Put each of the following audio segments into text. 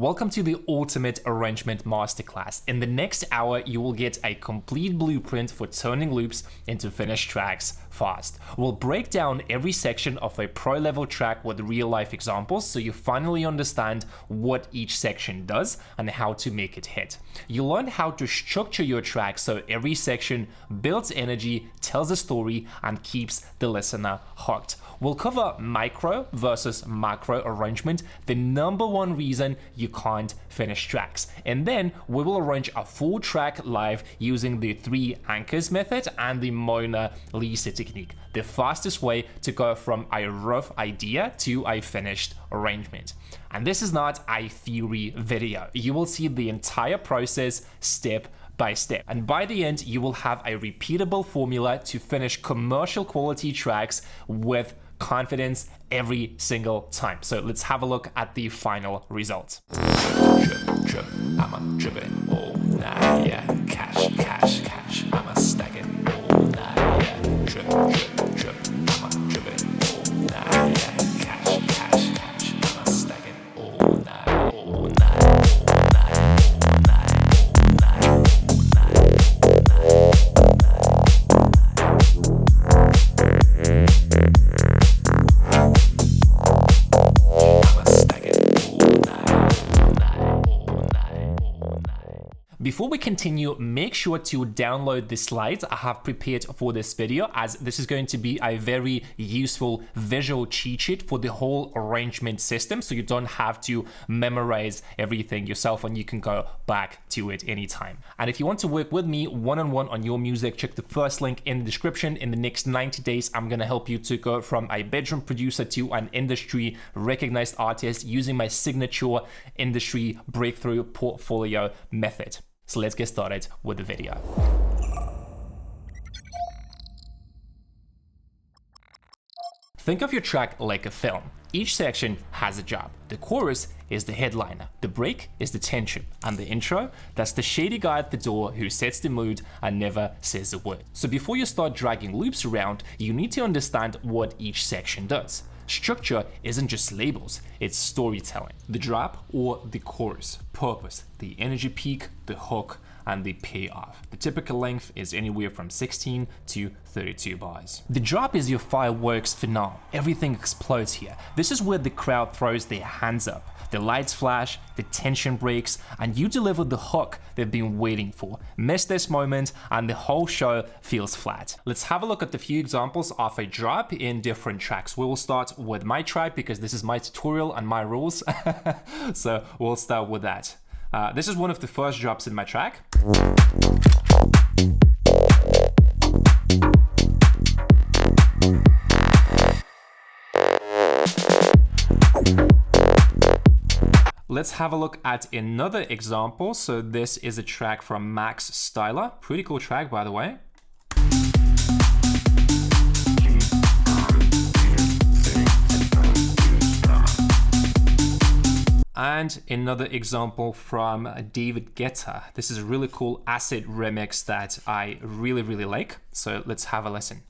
Welcome to the Ultimate Arrangement Masterclass. In the next hour, you will get a complete blueprint for turning loops into finished tracks fast. We'll break down every section of a pro-level track with real-life examples so you finally understand what each section does and how to make it hit. You'll learn how to structure your track so every section builds energy, tells a story, and keeps the listener hooked. We'll cover micro versus macro arrangement, the number one reason you can't finish tracks. And then we will arrange a full track live using the 3 anchors method and the Mona Lisa technique, the fastest way to go from a rough idea to a finished arrangement. And this is not a theory video. You will see the entire process step by step. And by the end, you will have a repeatable formula to finish commercial quality tracks with confidence every single time. So let's have a look at the final result. Drip, I'm a dripping all night, yeah. Cash, I'm a stacking all night, yeah. Drip, I'm a dripping all night, yeah. Cash, I'm a stacking all night. Before we continue, make sure to download the slides I have prepared for this video, as this is going to be a very useful visual cheat sheet for the whole arrangement system, so you don't have to memorize everything yourself and you can go back to it anytime. And if you want to work with me one-on-one on your music, check the first link in the description. In the next 90 days, I'm going to help you to go from a bedroom producer to an industry recognized artist using my signature industry breakthrough portfolio method. So let's get started with the video. Think of your track like a film. Each section has a job. The chorus is the headliner, the break is the tension, and the intro, that's the shady guy at the door who sets the mood and never says a word. So before you start dragging loops around, you need to understand what each section does. Structure isn't just labels, it's storytelling. The drop or the chorus, purpose, the energy peak, the hook, and the payoff. The typical length is anywhere from 16 to 32 bars. The drop is your fireworks finale. Everything explodes here. This is where the crowd throws their hands up. The lights flash, the tension breaks, and you deliver the hook they've been waiting for. Miss this moment and the whole show feels flat. Let's have a look at the few examples of a drop in different tracks. We will start with my track because this is my tutorial and my rules. So we'll start with that. This is one of the first drops in my track. Let's have a look at another example. So this is a track from Max Styler. Pretty cool track, by the way. And another example from David Guetta. This is a really cool acid remix that I really like. So let's have a listen.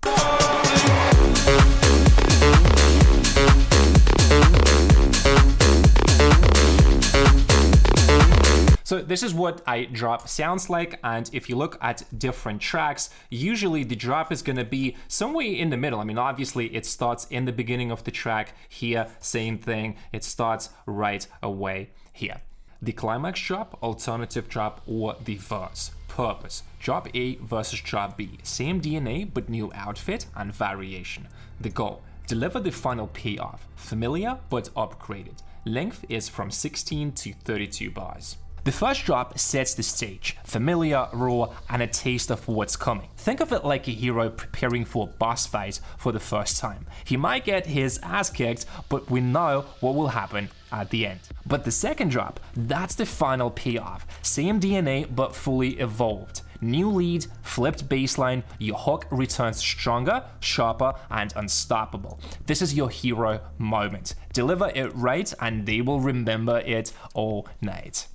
So this is what a drop sounds like, and if you look at different tracks, usually the drop is going to be somewhere in the middle. I mean, obviously it starts in the beginning of the track. Here, same thing, it starts right away here. The climax drop, alternative drop, or the verse. Purpose, drop A versus drop B. Same DNA, but new outfit and variation. The goal, deliver the final payoff. Familiar, but upgraded. Length is from 16 to 32 bars. The first drop sets the stage, familiar, raw, and a taste of what's coming. Think of it like a hero preparing for a boss fight for the first time. He might get his ass kicked, but we know what will happen at the end. But the second drop, that's the final payoff. Same DNA, but fully evolved. New lead, flipped bassline, your hook returns stronger, sharper, and unstoppable. This is your hero moment. Deliver it right, and they will remember it all night.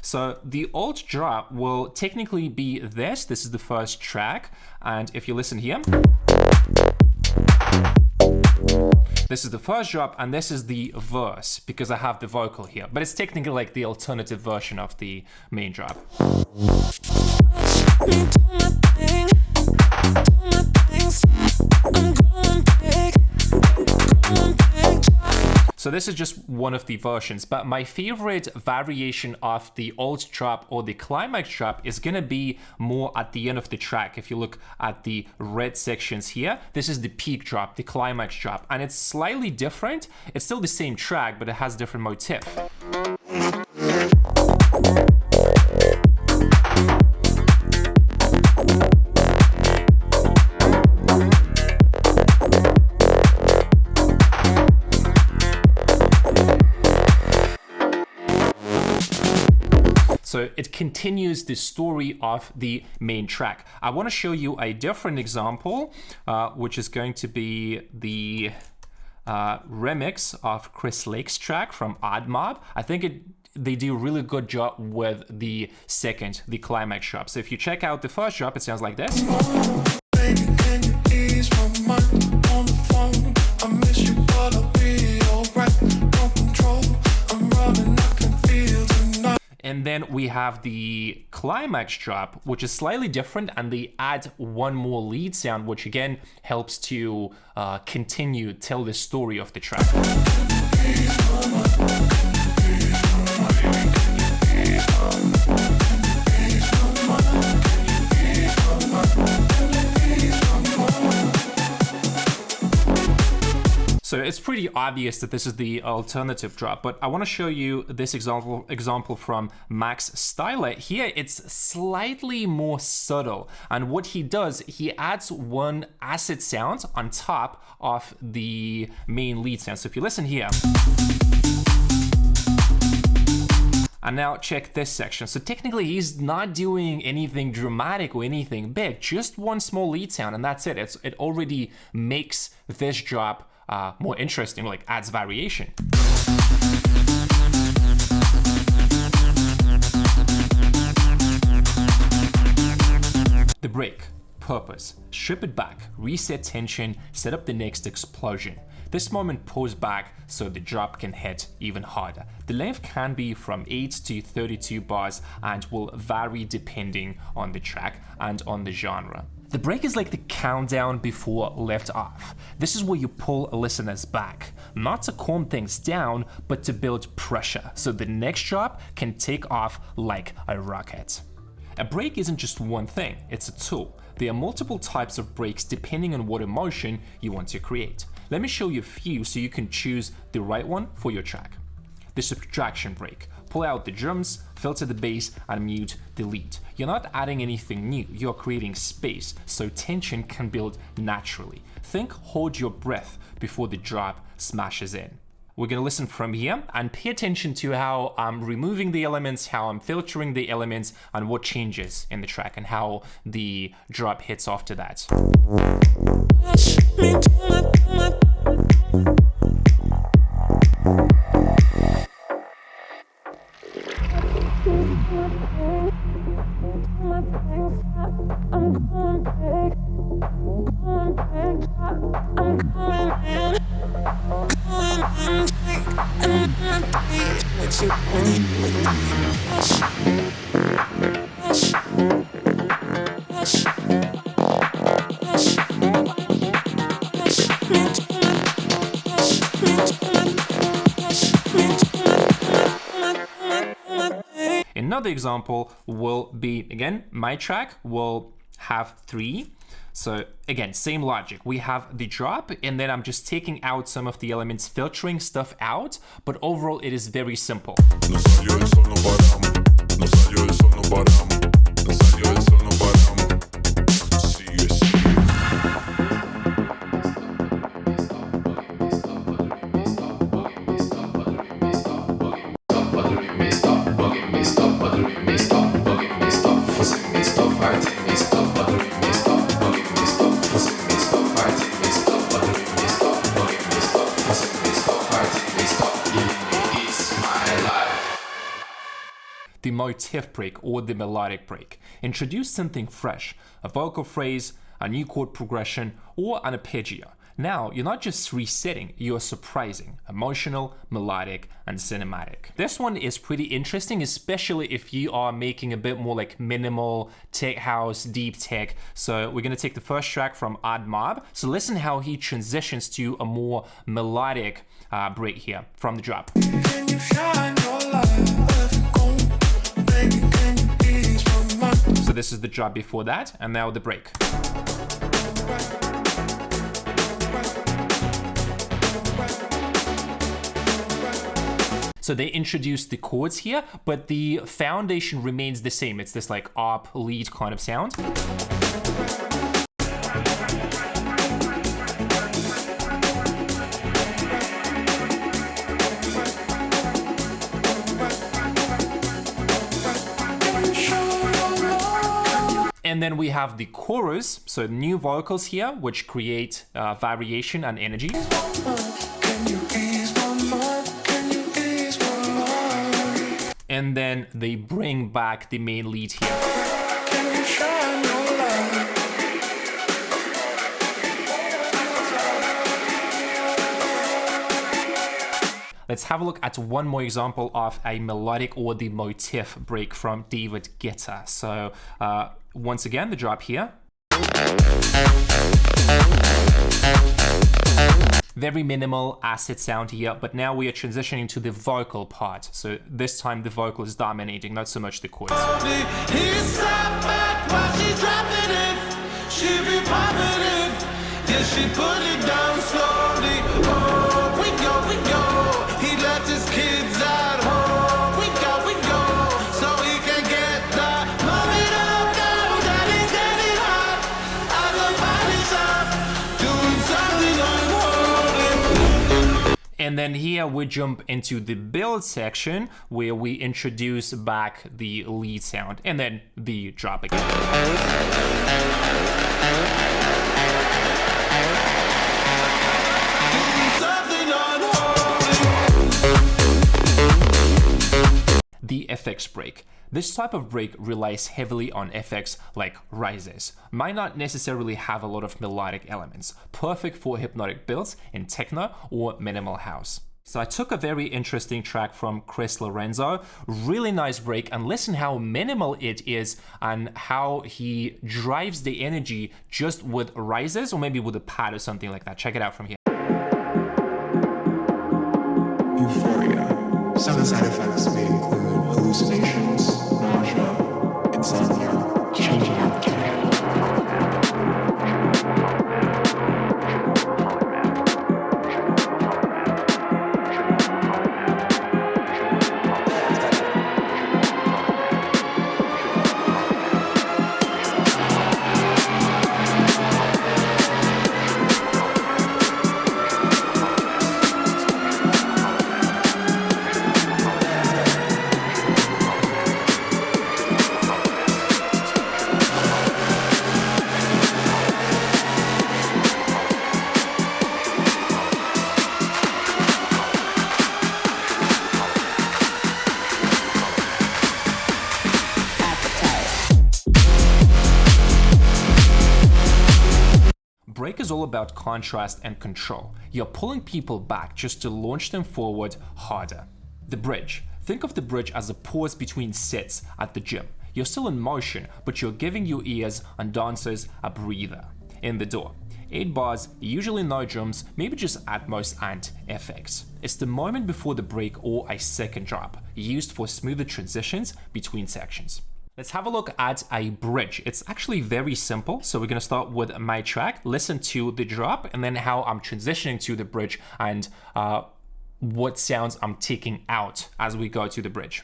So the alt drop will technically be this. This is the first track. And if you listen here, This is the first drop, and this is the verse, because I have the vocal here. But it's technically like the alternative version of the main drop. So this is just one of the versions, but my favorite variation of the alt drop or the climax drop is gonna be more at the end of the track. If you look at the red sections here, this is the peak drop, the climax drop, and it's slightly different. It's still the same track, but it has different motif. So it continues the story of the main track. I want to show you a different example, which is going to be the remix of Chris Lake's track from Odd Mob. I think they do a really good job with the second, the climax drop. So if you check out the first drop, it sounds like this. Baby, can you ease my mind on the phone? I miss you, but I'll be alright. No control, I'm running, I can feel tonight. And then we have the climax drop, which is slightly different, and they add one more lead sound, which again helps to continue tell the story of the track. So it's pretty obvious that this is the alternative drop, but I want to show you this example from Max Styler. Here it's slightly more subtle, and what he does, he adds one acid sound on top of the main lead sound. So if you listen here, and now check this section. So technically he's not doing anything dramatic or anything big, just one small lead sound, and that's it. It already makes this drop more interesting, like adds variation. The break, purpose, strip it back, reset tension, set up the next explosion. This moment pulls back so the drop can hit even harder. The length can be from 8 to 32 bars and will vary depending on the track and on the genre. The break is like the countdown before lift off. This is where you pull listeners back, not to calm things down, but to build pressure so the next drop can take off like a rocket. A break isn't just one thing, it's a tool. There are multiple types of breaks depending on what emotion you want to create. Let me show you a few so you can choose the right one for your track. The subtraction break. Pull out the drums, filter the bass, and mute the lead. You're not adding anything new, you're creating space so tension can build naturally. Think hold your breath before the drop smashes in. We're gonna listen from here and pay attention to how I'm removing the elements, how I'm filtering the elements, and what changes in the track and how the drop hits after that. Another example will be, again, my track will have 3. So again, same logic. We have the drop, and then I'm just taking out some of the elements, filtering stuff out, but overall it is very simple. The motif break or the melodic break. Introduce something fresh, a vocal phrase, a new chord progression, or an arpeggio. Now, you're not just resetting, you're surprising, emotional, melodic, and cinematic. This one is pretty interesting, especially if you are making a bit more like minimal, tech house, deep tech. So we're gonna take the first track from Ad Mob. So listen how he transitions to a more melodic break here from the drop. Can you shine your light? Baby, can you ease my mind? So this is the drop before that, and now the break. So they introduced the chords here, but the foundation remains the same. It's this like ARP lead kind of sound. And then we have the chorus, so new vocals here, which create variation and energy. And then they bring back the main lead here. Let's have a look at one more example of a melodic or the motif break from David Guetta. So once again, the drop here. Very minimal acid sound here, but now we are transitioning to the vocal part. So this time the vocal is dominating, not so much the chords. And then here we jump into the build section where we introduce back the lead sound and then the drop again. The FX break. This type of break relies heavily on effects like rises. Might not necessarily have a lot of melodic elements, perfect for hypnotic builds in techno or minimal house. So I took a very interesting track from Chris Lorenzo, really nice break, and listen how minimal it is and how he drives the energy just with rises or maybe with a pad or something like that. Check it out from here. Euphoria. Some side effects may include hallucinations, nausea, insomnia, changing appetite. Break is all about contrast and control. You're pulling people back just to launch them forward harder. The bridge. Think of the bridge as a pause between sets at the gym. You're still in motion, but you're giving your ears and dancers a breather. In the door. 8 bars, usually no drums, maybe just at most and FX. It's the moment before the break or a second drop, used for smoother transitions between sections. Let's have a look at a bridge. It's actually very simple. So we're gonna start with my track, listen to the drop, and then how I'm transitioning to the bridge and what sounds I'm taking out as we go to the bridge.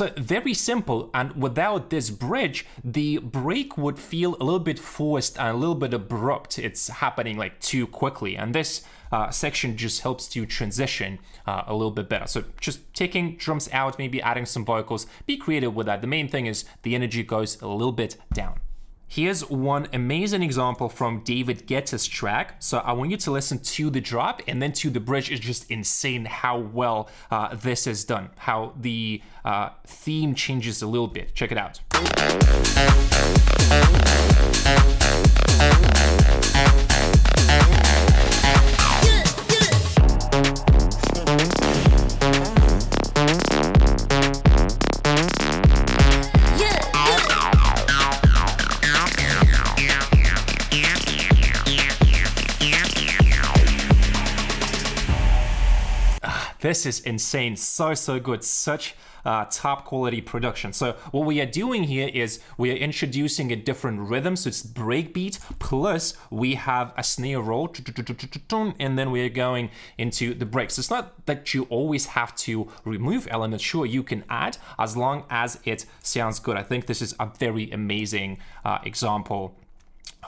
So very simple, and without this bridge, the break would feel a little bit forced and a little bit abrupt. It's happening like too quickly, and this section just helps to transition a little bit better. So just taking drums out, maybe adding some vocals, be creative with that. The main thing is the energy goes a little bit down. Here's one amazing example from David Guetta's track. So I want you to listen to the drop and then to the bridge. It's just insane how well this is done, how the theme changes a little bit. Check it out. This is insane, so good, such top quality production. So what we are doing here is we are introducing a different rhythm, so it's breakbeat, plus we have a snare roll, and then we are going into the breaks. So it's not that you always have to remove elements. Sure, you can add as long as it sounds good. I think this is a very amazing example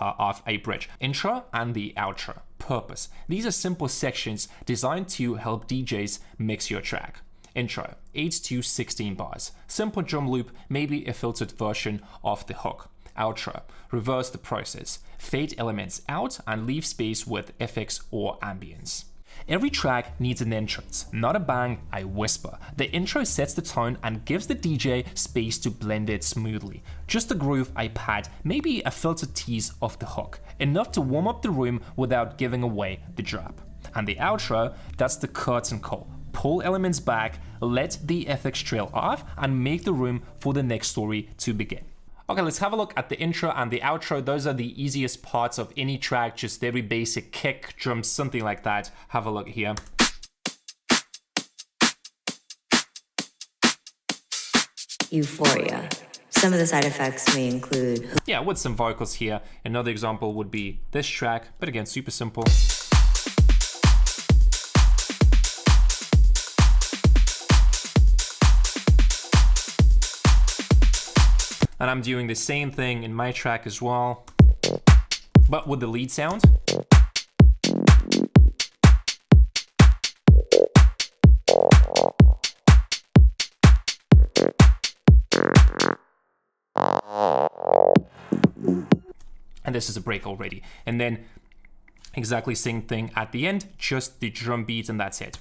of a bridge. Intro and the outro. Purpose. These are simple sections designed to help DJs mix your track. Intro, 8 to 16 bars. Simple drum loop, maybe a filtered version of the hook. Outro, reverse the process. Fade elements out and leave space with effects or ambience. Every track needs an entrance, not a bang, a whisper. The intro sets the tone and gives the DJ space to blend it smoothly. Just a groove, a pad, maybe a filtered tease of the hook. Enough to warm up the room without giving away the drop. And the outro, that's the curtain call. Pull elements back, let the effects trail off, and make the room for the next story to begin. Okay, let's have a look at the intro and the outro. Those are the easiest parts of any track, just very basic kick, drums, something like that. Have a look here. Euphoria. Some of the side effects may include... Yeah, with some vocals here. Another example would be this track, but again, super simple. And I'm doing the same thing in my track as well, but with the lead sound. And this is a break already. And then exactly same thing at the end, just the drum beat and that's it.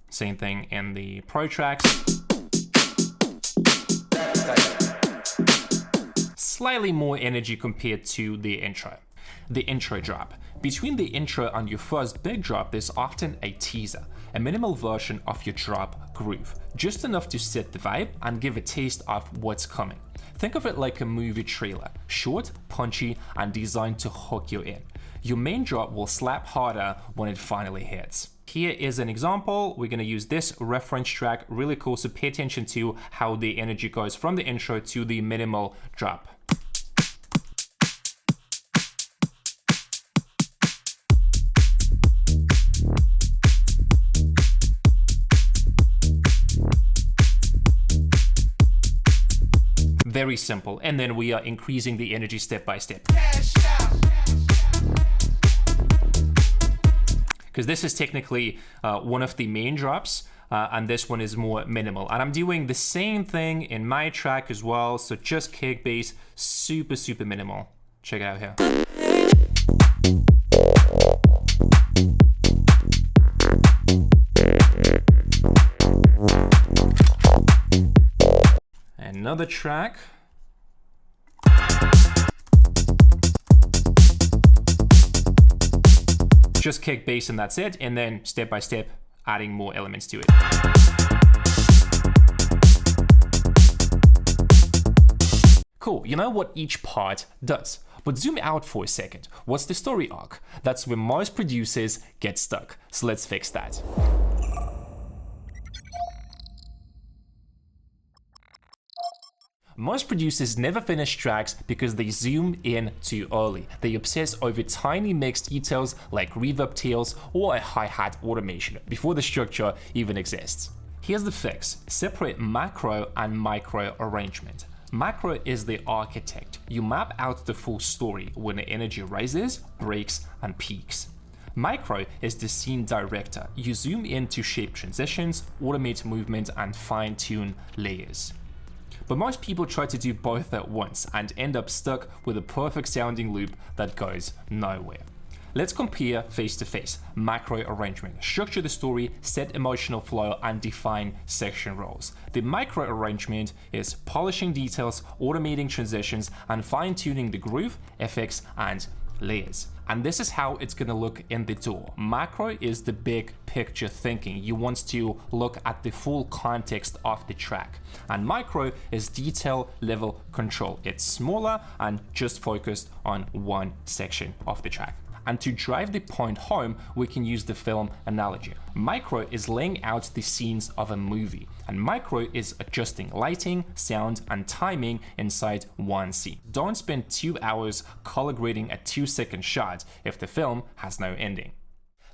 Same thing in the pro tracks. Slightly more energy compared to the intro. The intro drop. Between the intro and your first big drop, there's often a teaser, a minimal version of your drop groove, just enough to set the vibe and give a taste of what's coming. Think of it like a movie trailer, short, punchy, and designed to hook you in. Your main drop will slap harder when it finally hits. Here is an example. We're going to use this reference track, really cool, so pay attention to how the energy goes from the intro to the minimal drop. Very simple, and then we are increasing the energy step by step. Because this is technically one of the main drops, and this one is more minimal. And I'm doing the same thing in my track as well, so just kick, bass, super minimal. Check it out here. Another track. Just kick, bass, and that's it, and then step by step adding more elements to it. Cool, you know what each part does, but zoom out for a second. What's the story arc? That's where most producers get stuck, so let's fix that. Most producers never finish tracks because they zoom in too early. They obsess over tiny mixed details like reverb tails or a hi-hat automation before the structure even exists. Here's the fix: separate macro and micro arrangement. Macro is the architect. You map out the full story when the energy rises, breaks, and peaks. Micro is the scene director. You zoom in to shape transitions, automate movement, and fine-tune layers. But most people try to do both at once and end up stuck with a perfect sounding loop that goes nowhere. Let's compare face to face. Macro arrangement: structure the story, set emotional flow, and define section roles. The micro arrangement is polishing details, automating transitions, and fine-tuning the groove, effects, and layers. And this is how it's gonna look in the DAW. Macro is the big picture thinking. You want to look at the full context of the track. And micro is detail level control. It's smaller and just focused on one section of the track. And to drive the point home, we can use the film analogy. Micro is laying out the scenes of a movie, and micro is adjusting lighting, sound, and timing inside one scene. Don't spend 2 hours color grading a 2-second shot if the film has no ending.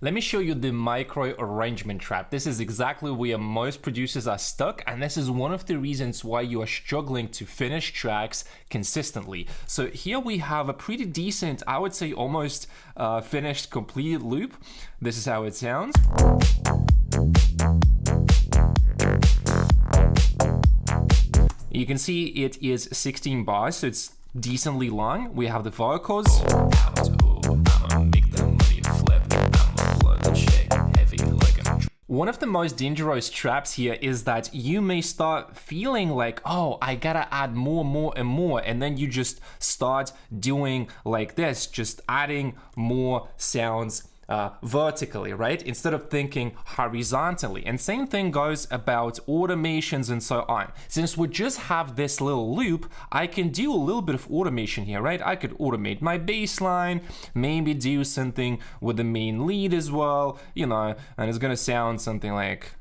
Let me show you the micro arrangement trap. This is exactly where most producers are stuck, and this is one of the reasons why you are struggling to finish tracks consistently. So here we have a pretty decent, I would say almost finished completed loop. This is how it sounds. You can see it is 16 bars, so it's decently long. We have the vocals. One of the most dangerous traps here is that you may start feeling like, oh, I gotta add more, and then you just start doing like this, just adding more sounds vertically, right? Instead of thinking horizontally. And same thing goes about automations and so on. Since we just have this little loop, I can do a little bit of automation here, right? I could automate my bass line, maybe do something with the main lead as well, you know, and it's gonna sound something like...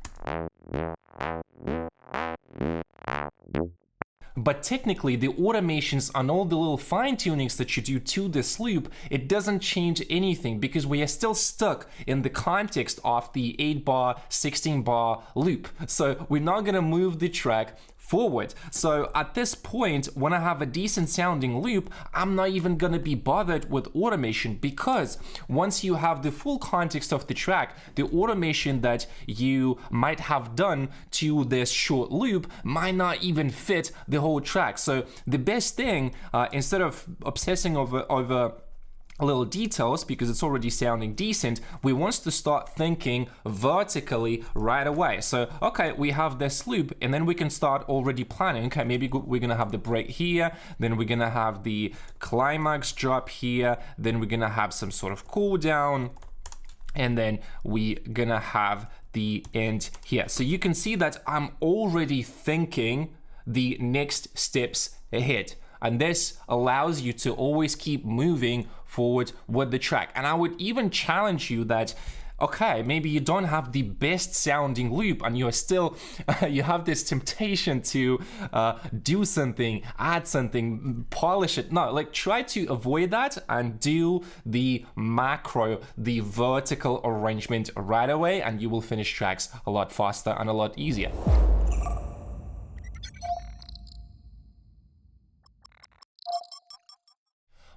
But technically, the automations and all the little fine-tunings that you do to this loop, it doesn't change anything because we are still stuck in the context of the 8-bar, 16-bar loop. So we're not gonna move the track forward. So at this point, when I have a decent sounding loop, I'm not even gonna be bothered with automation, because once you have the full context of the track, the automation that you might have done to this short loop might not even fit the whole track. So the best thing, instead of obsessing over little details because it's already sounding decent, we want to start thinking vertically right away. So okay, we have this loop, and then we can start already planning. Okay, maybe we're gonna have the break here, then we're gonna have the climax drop here, then we're gonna have some sort of cool down, and then we're gonna have the end here. So you can see that I'm already thinking the next steps ahead. And this allows you to always keep moving forward with the track. And I would even challenge you that, okay, maybe you don't have the best sounding loop and you're still, you have this temptation to do something, add something, polish it. No, like try to avoid that and do the macro, the vertical arrangement right away, and you will finish tracks a lot faster and a lot easier.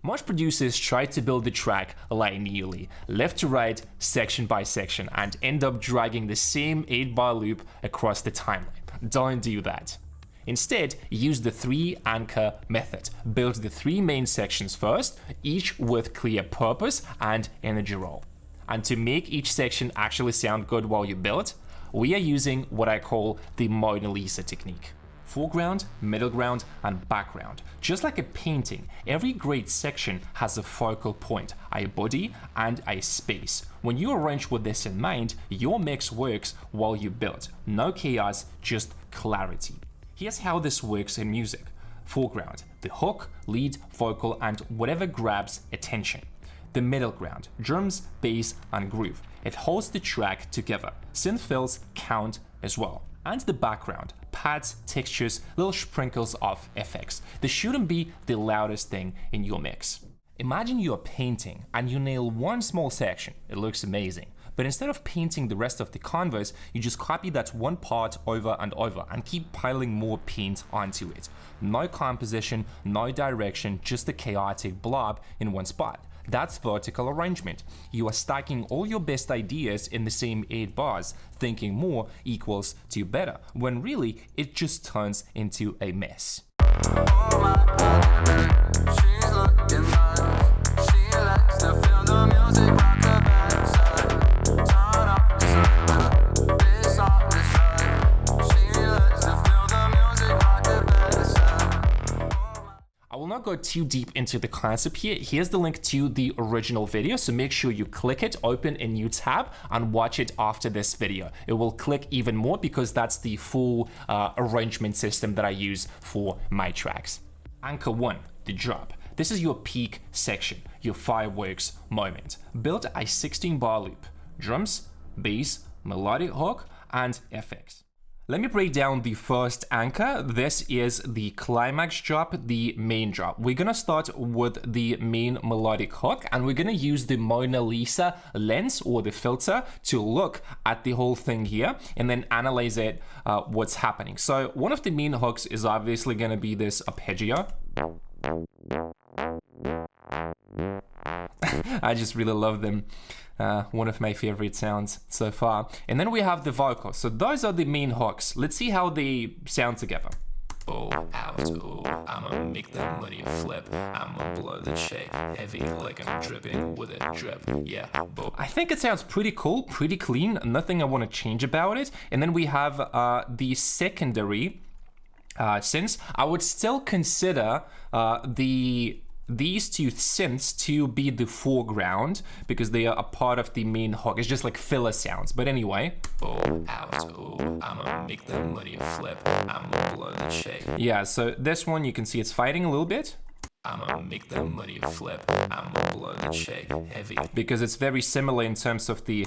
Most producers try to build the track linearly, left to right, section by section, and end up dragging the same 8-bar loop across the timeline. Don't do that. Instead, use the 3 anchor method. Build the 3 main sections first, each with clear purpose and energy role. And to make each section actually sound good while you build, we are using what I call the Mona Lisa technique. Foreground, middle ground, and background. Just like a painting, every great section has a focal point, a body, and a space. When you arrange with this in mind, your mix works while you build. No chaos, just clarity. Here's how this works in music. Foreground, the hook, lead, vocal, and whatever grabs attention. The middle ground, drums, bass, and groove. It holds the track together. Synth fills count as well. And the background, pads, textures, little sprinkles of effects. This shouldn't be the loudest thing in your mix. Imagine you're painting and you nail one small section. It looks amazing. But instead of painting the rest of the canvas, you just copy that one part over and over and keep piling more paint onto it. No composition, no direction, just a chaotic blob in one spot. That's vertical arrangement. You are stacking all your best ideas in the same 8 bars, thinking more equals to better, when really it just turns into a mess. I will not go too deep into the concept here. Here's the link to the original video, so make sure you click it, open a new tab, and watch it after this video. It will click even more because that's the full arrangement system that I use for my tracks. Anchor 1, the drop. This is your peak section, your fireworks moment. Build a 16-bar loop, drums, bass, melodic hook, and effects. Let me break down the first anchor. This is the climax drop, the main drop. We're gonna start with the main melodic hook, and we're gonna use the Mona Lisa lens or the filter to look at the whole thing here and then analyze it, what's happening. So one of the main hooks is obviously gonna be this arpeggio. I just really love them. One of my favorite sounds so far. And then we have the vocals. So those are the main hooks. Let's see how they sound together. Oh, out, oh, I'ma make that money flip. I'ma blow the check heavy like I'm dripping with a drip. Yeah, boom. I think it sounds pretty cool, pretty clean. Nothing I want to change about it. And then we have the secondary synths. I would still consider these two synths to be the foreground because they are a part of the main hook. It's just like filler sounds. But anyway. Oh, out, oh, I'ma make that money flip. I'ma blow the check. Yeah, so this one you can see it's fighting a little bit. I'ma make that money flip. I'ma blow the check heavy. Because it's very similar in terms of the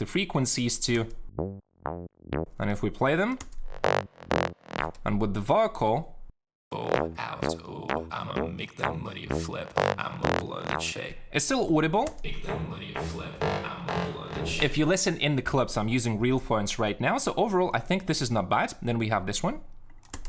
frequencies too. And if we play them, and with the vocal, oh, out, oh, I'ma make that money flip. I'ma blow the check. It's still audible. Make that money flip. I'ma blow the check. If you listen in the clips, I'm using real phones right now. So overall, I think this is not bad. Then we have this one.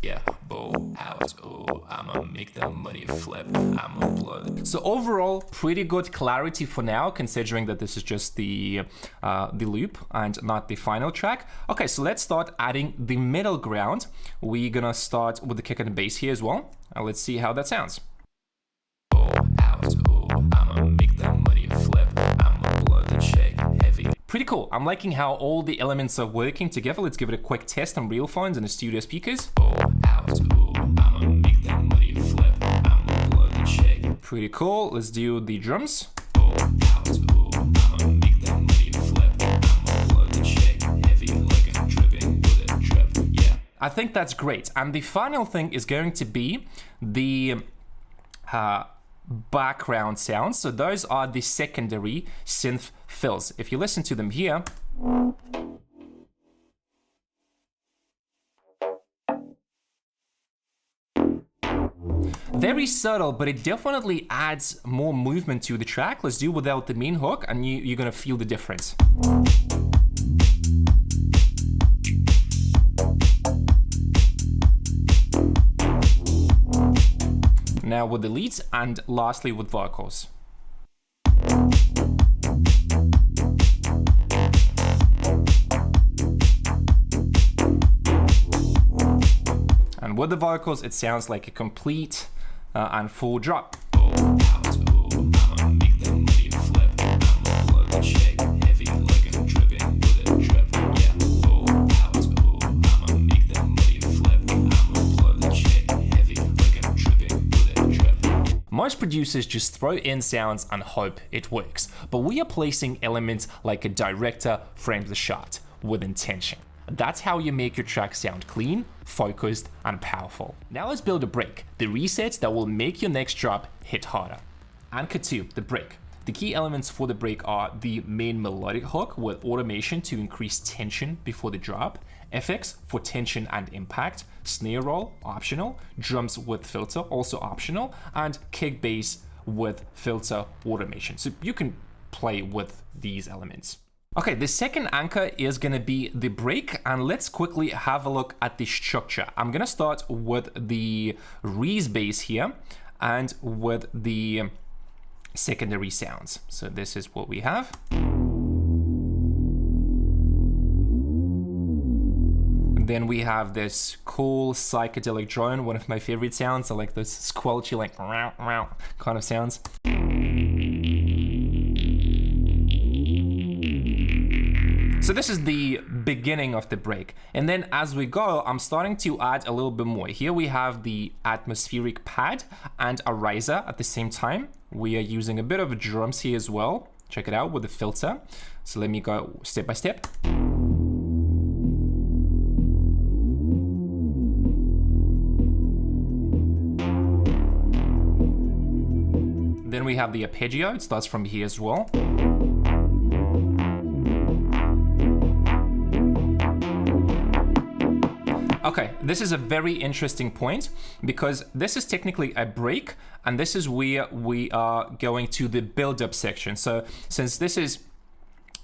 Yeah, bow out, oh, I'ma make that money flip, I'ma blow. So overall, pretty good clarity for now, considering that this is just the loop and not the final track. Okay, so let's start adding the middle ground. We're gonna start with the kick and bass here as well. Let's see how that sounds. Bow out, oh, I'ma make that money flip, I'ma blow the check heavy. Pretty cool. I'm liking how all the elements are working together. Let's give it a quick test on real phones and the studio speakers. Oh, out, oh, I'ma make that money flip. I'ma blow the check. Pretty cool. Let's do the drums. Oh, out, oh, I'ma make that money flip. I'ma blow the check. Heavy like I'm dripping with a drip. Yeah. I think that's great. And the final thing is going to be the background sounds. So those are the secondary synth fills. If you listen to them here, very subtle, but it definitely adds more movement to the track. Let's do without the main hook and you're gonna feel the difference. Now with the leads and lastly with vocals. And with the vocals, it sounds like a complete and full drop. Most producers just throw in sounds and hope it works, but we are placing elements like a director frames the shot with intention. That's how you make your track sound clean, focused, and powerful. Now let's build a break, the reset that will make your next drop hit harder. Anchor 2, the break. The key elements for the break are the main melodic hook with automation to increase tension before the drop, FX for tension and impact, snare roll, optional, drums with filter, also optional, and kick bass with filter automation. So you can play with these elements. Okay, the second anchor is gonna be the break, and let's quickly have a look at the structure. I'm gonna start with the Reese bass here and with the secondary sounds. So this is what we have. Then we have this cool psychedelic drone, one of my favorite sounds. I like those squelchy, like row, row kind of sounds. So this is the beginning of the break. And then as we go, I'm starting to add a little bit more. Here we have the atmospheric pad and a riser at the same time. We are using a bit of drums here as well. Check it out with the filter. So let me go step by step. Then we have the arpeggio. It starts from here as well. Okay, this is a very interesting point because this is technically a break, and this is where we are going to the build-up section. So since this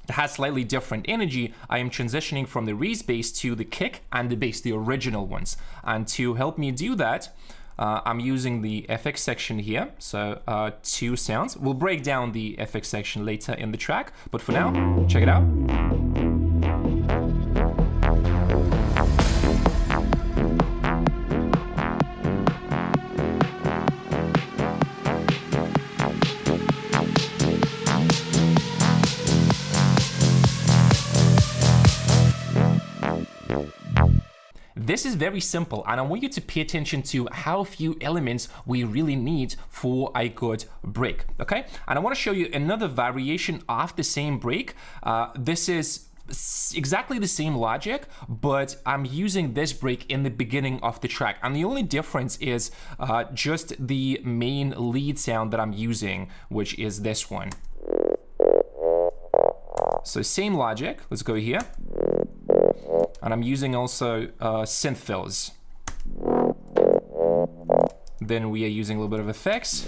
has slightly different energy, I am transitioning from the Reese bass to the kick and the bass, the original ones. And to help me do that, I'm using the FX section here. So 2 sounds. We'll break down the FX section later in the track, but for now, check it out. This is very simple, and I want you to pay attention to how few elements we really need for a good break, okay? And I want to show you another variation of the same break. This is exactly the same logic, but I'm using this break in the beginning of the track, and the only difference is just the main lead sound that I'm using, which is this one. So same logic, let's go here. And I'm using also synth fills. Then we are using a little bit of effects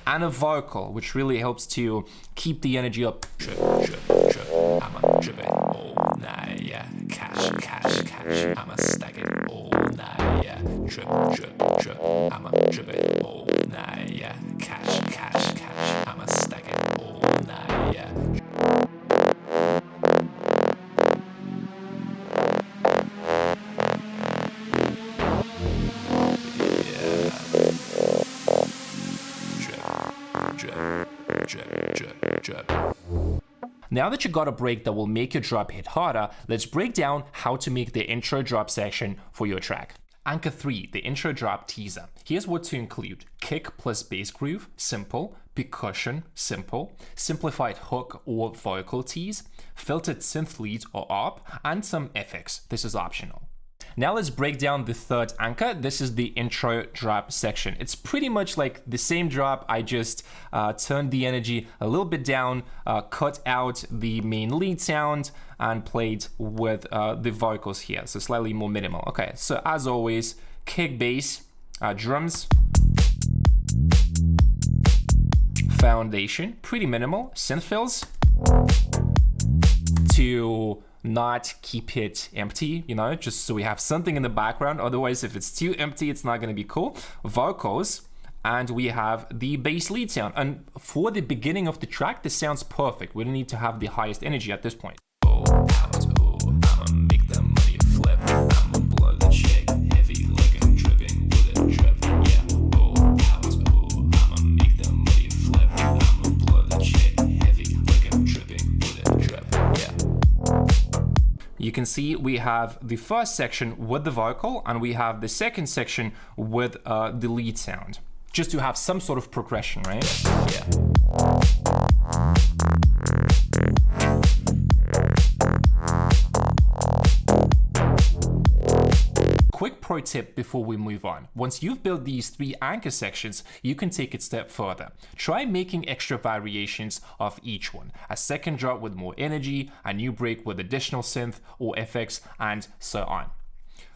and a vocal, which really helps to keep the energy up. Drip, drip, drip, I'ma drip it all night, yeah. Cash, cash, cash, I'ma stack it all night, yeah. Drip, drip, drip, I'ma drip it all night, yeah. Cash, cash, cash, I'ma stack it all night, yeah. Now that you got a break that will make your drop hit harder, let's break down how to make the intro drop section for your track. Anchor 3, the intro drop teaser. Here's what to include: kick plus bass groove, simple, percussion, simple, simplified hook or vocal tease, filtered synth lead or ARP, and some FX. This is optional. Now let's break down the third anchor. This is the intro drop section. It's pretty much like the same drop. I just turned the energy a little bit down, cut out the main lead sound, and played with the vocals here. So slightly more minimal. Okay, so as always, kick, bass, drums, foundation, pretty minimal, synth fills to not keep it empty, you know, just so we have something in the background. Otherwise, if it's too empty, it's not going to be cool. Vocals, and we have the bass lead sound. And for the beginning of the track, this sounds perfect. We don't need to have the highest energy at this point. I'ma make that money flip. I'ma blow the check heavy like I'm dripping with a drip. Yeah, I'ma make that money flip. I'ma blow the check heavy like I'm dripping with a drip. Yeah. You can see we have the first section with the vocal, and we have the second section with the lead sound, just to have some sort of progression, right? Yeah. Quick pro pro tip before we move on. Once you've built these 3 anchor sections, you can take it a step further. Try making extra variations of each one. A second drop with more energy, a new break with additional synth or effects, and so on.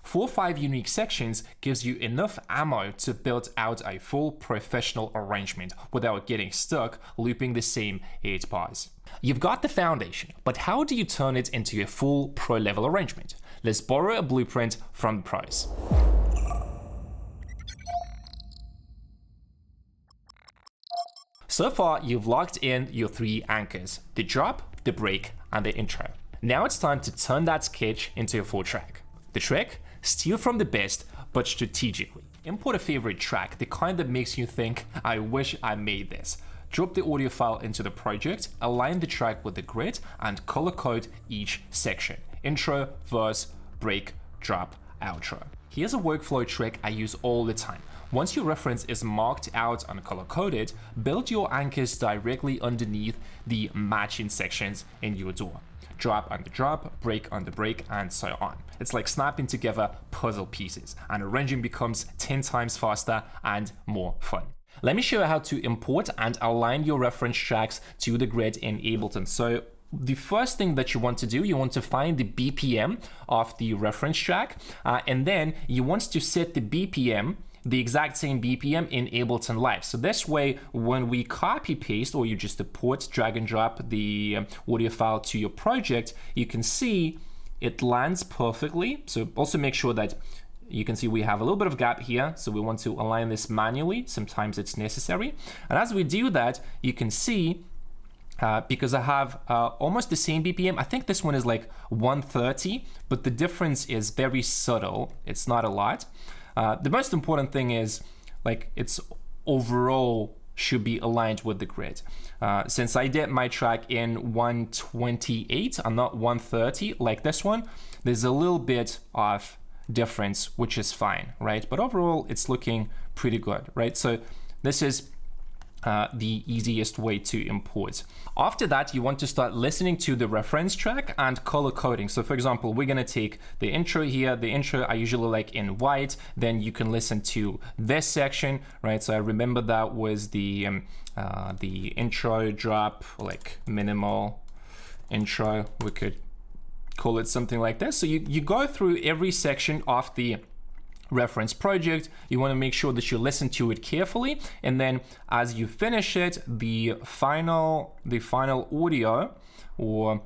4 or 5 unique sections gives you enough ammo to build out a full professional arrangement without getting stuck looping the same 8 bars. You've got the foundation, but how do you turn it into a full pro level arrangement? Let's borrow a blueprint from the pros. So far, you've locked in your 3 anchors: the drop, the break, and the intro. Now it's time to turn that sketch into a full track. The trick? Steal from the best, but strategically. Import a favorite track, the kind that makes you think, I wish I made this. Drop the audio file into the project, align the track with the grid, and color code each section: intro, verse, break, drop, outro. Here's a workflow trick I use all the time. Once your reference is marked out and color-coded, build your anchors directly underneath the matching sections in your DAW. Drop under drop, break under break, and so on. It's like snapping together puzzle pieces, and arranging becomes 10 times faster and more fun. Let me show you how to import and align your reference tracks to the grid in Ableton. So the first thing that you want to do, you want to find the BPM of the reference track, and then you want to set the BPM, the exact same BPM in Ableton Live. So this way, when we copy paste, or you just import, drag and drop the audio file to your project, you can see it lands perfectly. So also make sure that you can see we have a little bit of gap here, so we want to align this manually. Sometimes it's necessary. And as we do that, you can see, because I have almost the same BPM, I think this one is like 130, but the difference is very subtle. It's not a lot. The most important thing is, like, it's overall should be aligned with the grid. Since I did my track in 128 and not 130 like this one, there's a little bit of difference, which is fine, right? But overall, it's looking pretty good, right? So this is the easiest way to import. After that, you want to start listening to the reference track and color coding. So for example, we're gonna take the intro here. The intro I usually like in white. Then you can listen to this section, right? So I remember that was the intro drop, like minimal intro. We could call it something like this. So you go through every section of the reference project. You want to make sure that you listen to it carefully, and then as you finish it, the final audio or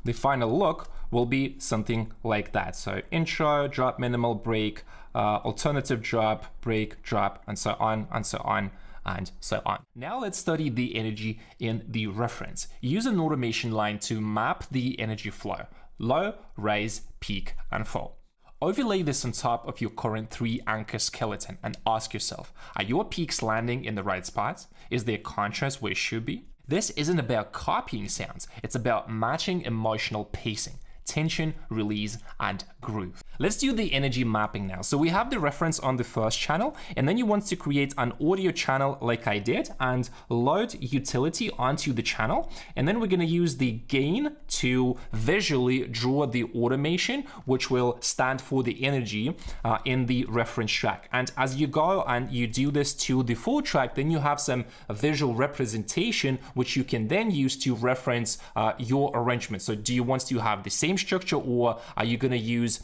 the final look will be something like that. So intro, drop, minimal, break, alternative drop, break, drop, and so on and so on and so on. Now let's study the energy in the reference. Use an automation line to map the energy flow: low, raise, peak, and fall. Overlay this on top of your current 3 anchor skeleton and ask yourself, are your peaks landing in the right spots? Is there contrast where it should be? This isn't about copying sounds, it's about matching emotional pacing, tension, release, and groove. Let's do the energy mapping now. So we have the reference on the first channel, and then you want to create an audio channel like I did and load utility onto the channel. And then we're gonna use the gain to visually draw the automation, which will stand for the energy in the reference track. And as you go and you do this to the full track, then you have some visual representation, which you can then use to reference your arrangement. So do you want to have the same structure, or are you gonna use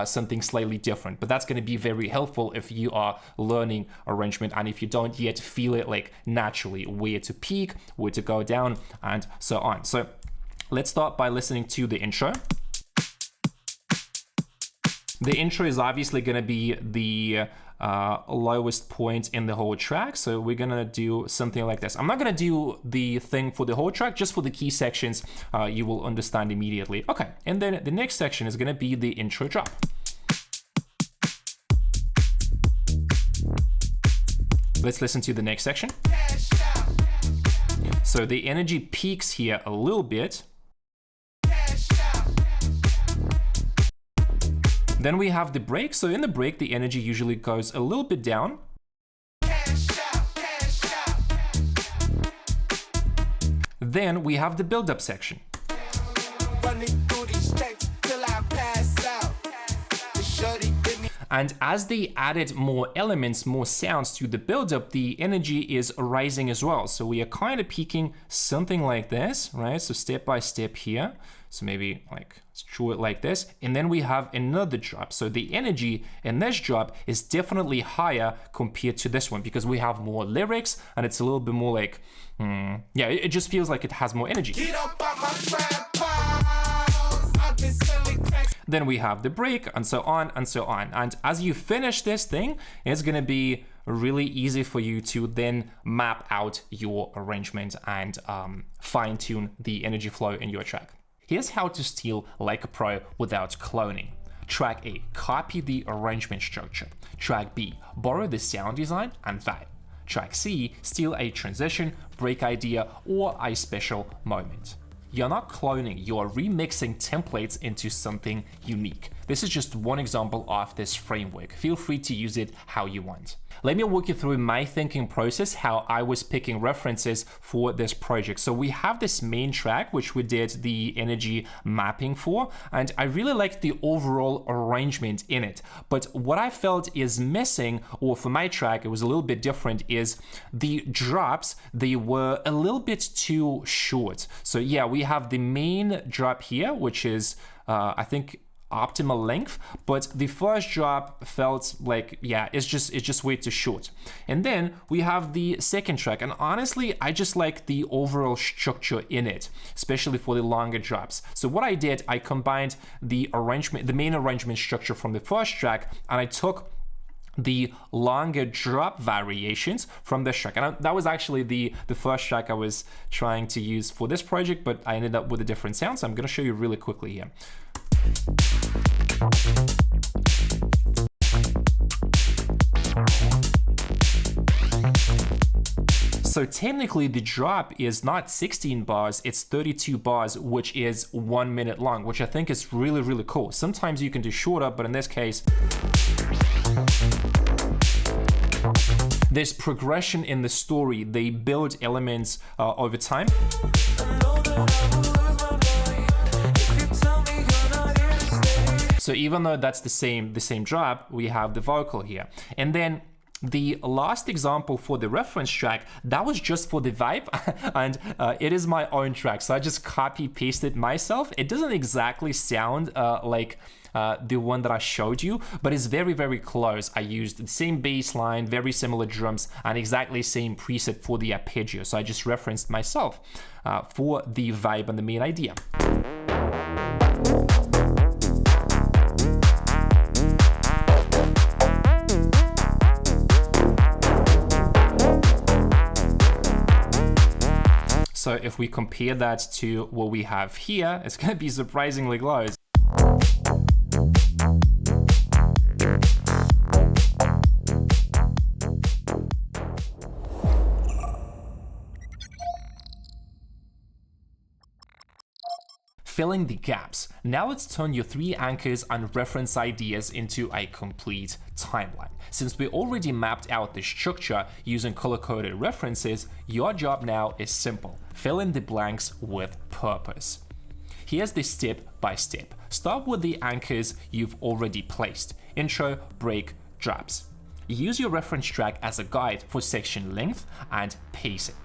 something slightly different? But that's going to be very helpful if you are learning arrangement and if you don't yet feel it like naturally, where to peak, where to go down, and so on. So let's start by listening to the intro. The intro is obviously going to be the lowest point in the whole track, so we're gonna do something like this. I'm not gonna do the thing for the whole track, just for the key sections. You will understand immediately. Okay, and then the next section is gonna be the intro drop. Let's listen to the next section. So the energy peaks here a little bit. Then we have the break. So in the break, the energy usually goes a little bit down. Then we have the build-up section. And as they added more elements, more sounds to the build-up, the energy is rising as well. So we are kind of peaking something like this, right? So step by step here. So maybe like let's draw it like this. And then we have another drop. So the energy in this drop is definitely higher compared to this one because we have more lyrics and it's a little bit more like, yeah, it just feels like it has more energy. Get up on my trap house. I've been selling crack. Then we have the break and so on and so on. And as you finish this thing, it's gonna be really easy for you to then map out your arrangement and fine tune the energy flow in your track. Here's how to steal like a pro without cloning. Track A, copy the arrangement structure. Track B, borrow the sound design and vibe. Track C, steal a transition, break idea, or a special moment. You're not cloning, you're remixing templates into something unique. This is just one example of this framework. Feel free to use it how you want. Let me walk you through my thinking process, how I was picking references for this project. So we have this main track, which we did the energy mapping for, and I really liked the overall arrangement in it. But what I felt is missing, or for my track, it was a little bit different, is the drops, they were a little bit too short. So yeah, we have the main drop here, which is, I think, optimal length, but the first drop felt like, yeah, it's just way too short. And then we have the second track, and honestly, I just like the overall structure in it, especially for the longer drops. So what I did, I combined the arrangement, the main arrangement structure from the first track, and I took the longer drop variations from this track. And that was actually the first track I was trying to use for this project, but I ended up with a different sound, so I'm gonna show you really quickly here. So technically the drop is not 16 bars, it's 32 bars, which is 1 minute long, which I think is really, really cool. Sometimes you can do shorter, but in this case, there's progression in the story. They build elements over time. So even though that's the same drop, we have the vocal here. And then the last example for the reference track, that was just for the vibe, and it is my own track. So I just copy pasted myself. It doesn't exactly sound like the one that I showed you, but it's very, very close. I used the same bass line, very similar drums, and exactly same preset for the arpeggio. So I just referenced myself for the vibe and the main idea. So if we compare that to what we have here, it's going to be surprisingly close. Filling the gaps. Now let's turn your 3 anchors and reference ideas into a complete timeline. Since we already mapped out the structure using color-coded references, your job now is simple. Fill in the blanks with purpose. Here's the step by step. Start with the anchors you've already placed. Intro, break, drops. Use your reference track as a guide for section length and pacing.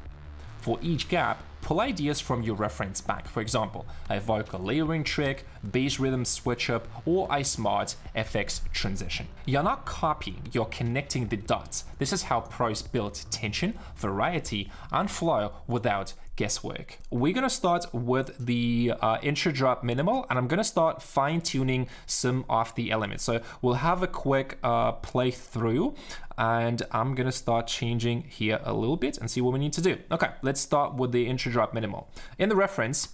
For each gap, pull ideas from your reference bank. For example, a vocal layering trick, bass rhythm switch up, or a smart FX transition. You're not copying, you're connecting the dots. This is how pros build tension, variety, and flow without guesswork. We're gonna start with the intro drop minimal, and I'm gonna start fine tuning some of the elements. So we'll have a quick play through, and I'm gonna start changing here a little bit and see what we need to do. Okay, let's start with the intro drop minimal. In the reference,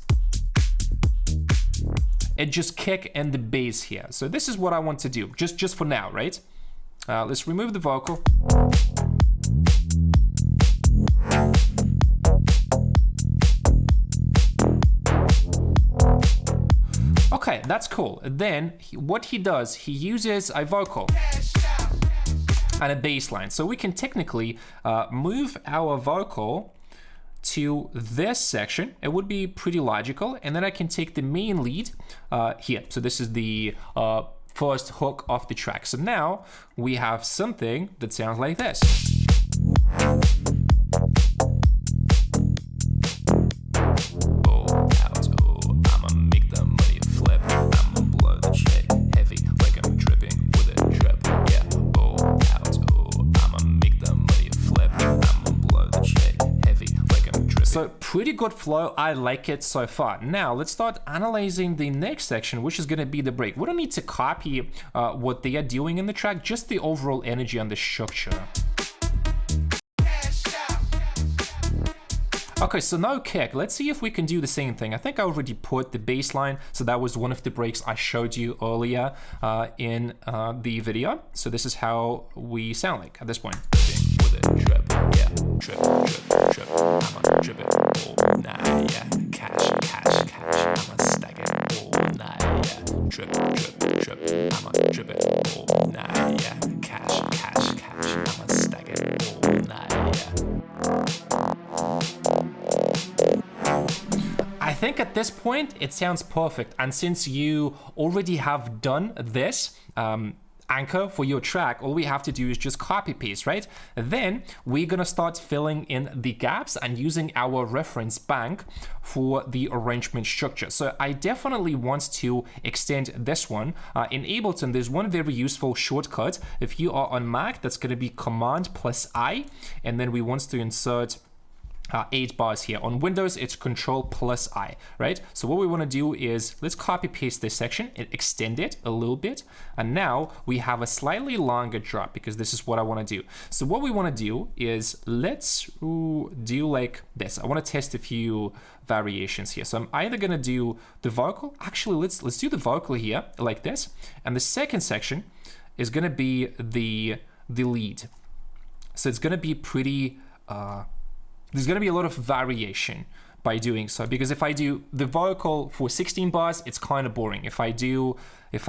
it just kick and the bass here. So this is what I want to do, just for now, right? Let's remove the vocal. Okay, that's cool. Then what he does, he uses a vocal and a bass line. So we can technically move our vocal to this section. It would be pretty logical. And then I can take the main lead here. So this is the first hook of the track. So now we have something that sounds like this. So pretty good flow, I like it so far. Now let's start analyzing the next section, which is going to be the break. We don't need to copy what they are doing in the track, just the overall energy and the structure. Okay, so no kick. Let's see if we can do the same thing. I think I already put the bass line, so that was one of the breaks I showed you earlier in the video. So this is how we sound like at this point. Trip, trip, trip, I'ma trip it all night, yeah. Cash, cash, cash, I'ma stack it all night, yeah. Trip, trip, trip, I'ma trip it all night, yeah. Cash, cash, cash, I'ma stack it all night, yeah. I think at this point it sounds perfect, and since you already have done this, anchor for your track, all we have to do is just copy paste, right? Then we're gonna start filling in the gaps and using our reference bank for the arrangement structure. So I definitely want to extend this one. In Ableton, there's one very useful shortcut. If you are on Mac, that's gonna be Command plus I, and then we want to insert 8 bars here. On Windows, it's Control plus I, right? So what we want to do is let's copy paste this section and extend it a little bit. And now we have a slightly longer drop because this is what I want to do. So what we want to do is let's do like this. I want to test a few variations here. So I'm either going to do the vocal. Actually, let's do the vocal here like this. And the second section is going to be the lead. So it's going to be pretty there's going to be a lot of variation by doing so, because if I do the vocal for 16 bars, it's kind of boring. If I do the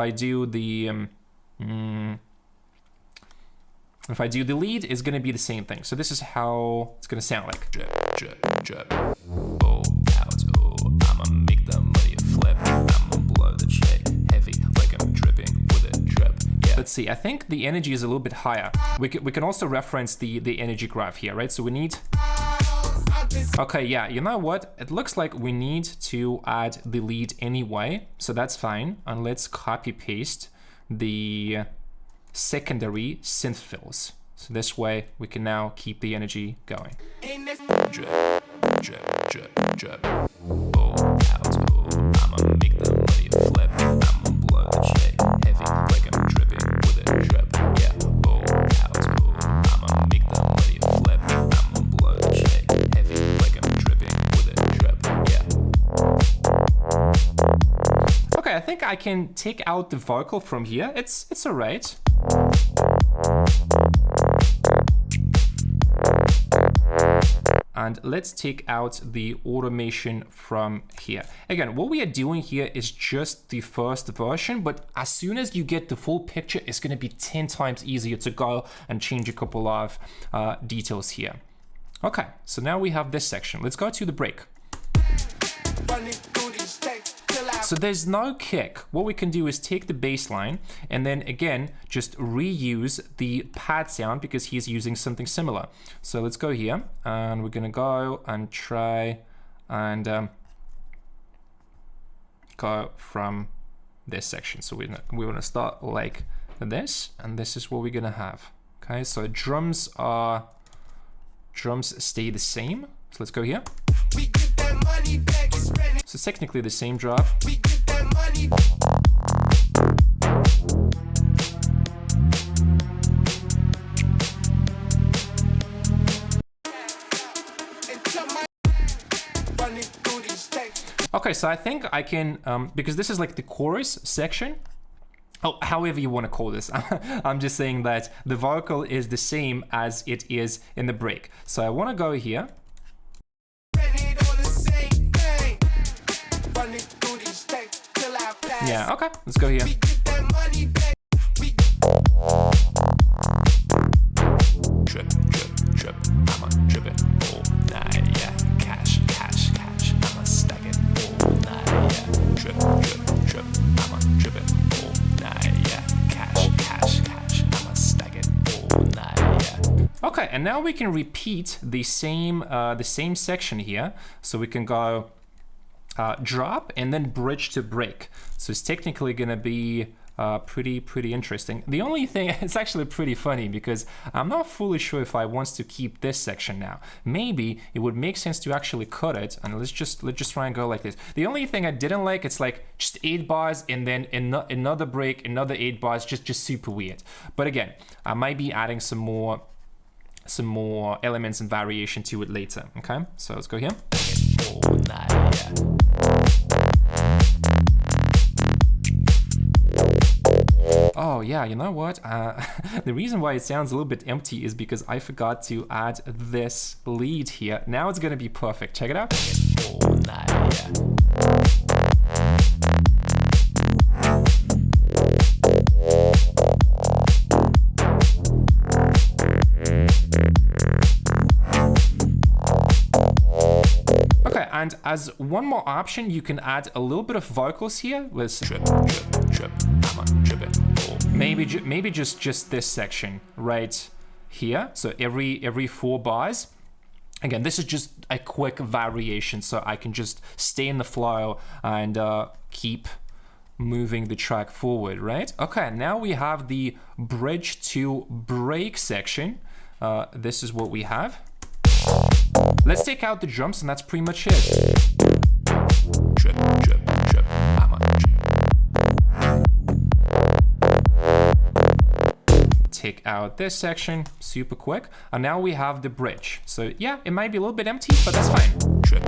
lead, it's going to be the same thing. So this is how it's going to sound like. Drip, drip, drip. Oh, out, oh, I'ma make the money flip. I'ma blow the check heavy like I'm dripping with a drip. Yeah. Let's see. I think the energy is a little bit higher. We can also reference the energy graph here, right? So we need. Okay, yeah, you know what? It looks like we need to add the lead anyway, so that's fine. And let's copy paste the secondary synth fills. So this way we can now keep the energy going. Drip, drip, drip, drip. Oh, out, oh, I'ma make the money flip. I'ma blow the check heavy like I'm dripping with a drip. Yeah, oh, out, oh, I'ma make the money flip. I'ma blow the check heavy like I'm dripping with a drip. Yeah. Okay, I think I can take out the vocal from here. It's alright. And let's take out the automation from here. Again, what we are doing here is just the first version, but as soon as you get the full picture, it's going to be 10 times easier to go and change a couple of details here. Okay, so now we have this section. Let's go to the break. So there's no kick. What we can do is take the bass line and then again, just reuse the pad sound because he's using something similar. So let's go here and we're gonna go and try and go from this section. So we're gonna start like this, and this is what we're gonna have. Okay, so drums stay the same. So let's go here. We get that money back, it's ready. So it's technically the same drop. We get that money. Okay, so I think I can, because this is like the chorus section. Oh, however you want to call this. I'm just saying that the vocal is the same as it is in the break. So I want to go here. Yeah, okay, let's go here. Drip, drip, drip, I'ma drip it all night, yeah. Cash, cash, cash, I'ma stack it all night, yeah. Drip, drip, drip, I'ma drip it all night, yeah. and now we can repeat the same section here. So we can go drop and then bridge to break. So it's technically gonna be pretty interesting. The only thing, it's actually pretty funny because I'm not fully sure if I want to keep this section now. Maybe it would make sense to actually cut it, and let's just try and go like this. The only thing I didn't like, it's like just 8 bars and then another break, another 8 bars, just super weird. But again, I might be adding some more elements and variation to it later. Okay, so let's go here. Oh yeah, you know what? The reason why it sounds a little bit empty is because I forgot to add this lead here. Now it's gonna be perfect. Check it out. Okay, and as one more option, you can add a little bit of vocals here. Let's trip, come on, trip it. Maybe just this section right here. So every 4 bars. Again, this is just a quick variation, so I can just stay in the flow and keep moving the track forward, right? Okay, now we have the bridge to break section. This is what we have. Let's take out the drums, and that's pretty much it. Trip, I'm on. Take out this section, super quick. And now we have the bridge. So yeah, it might be a little bit empty, but that's fine. Trip.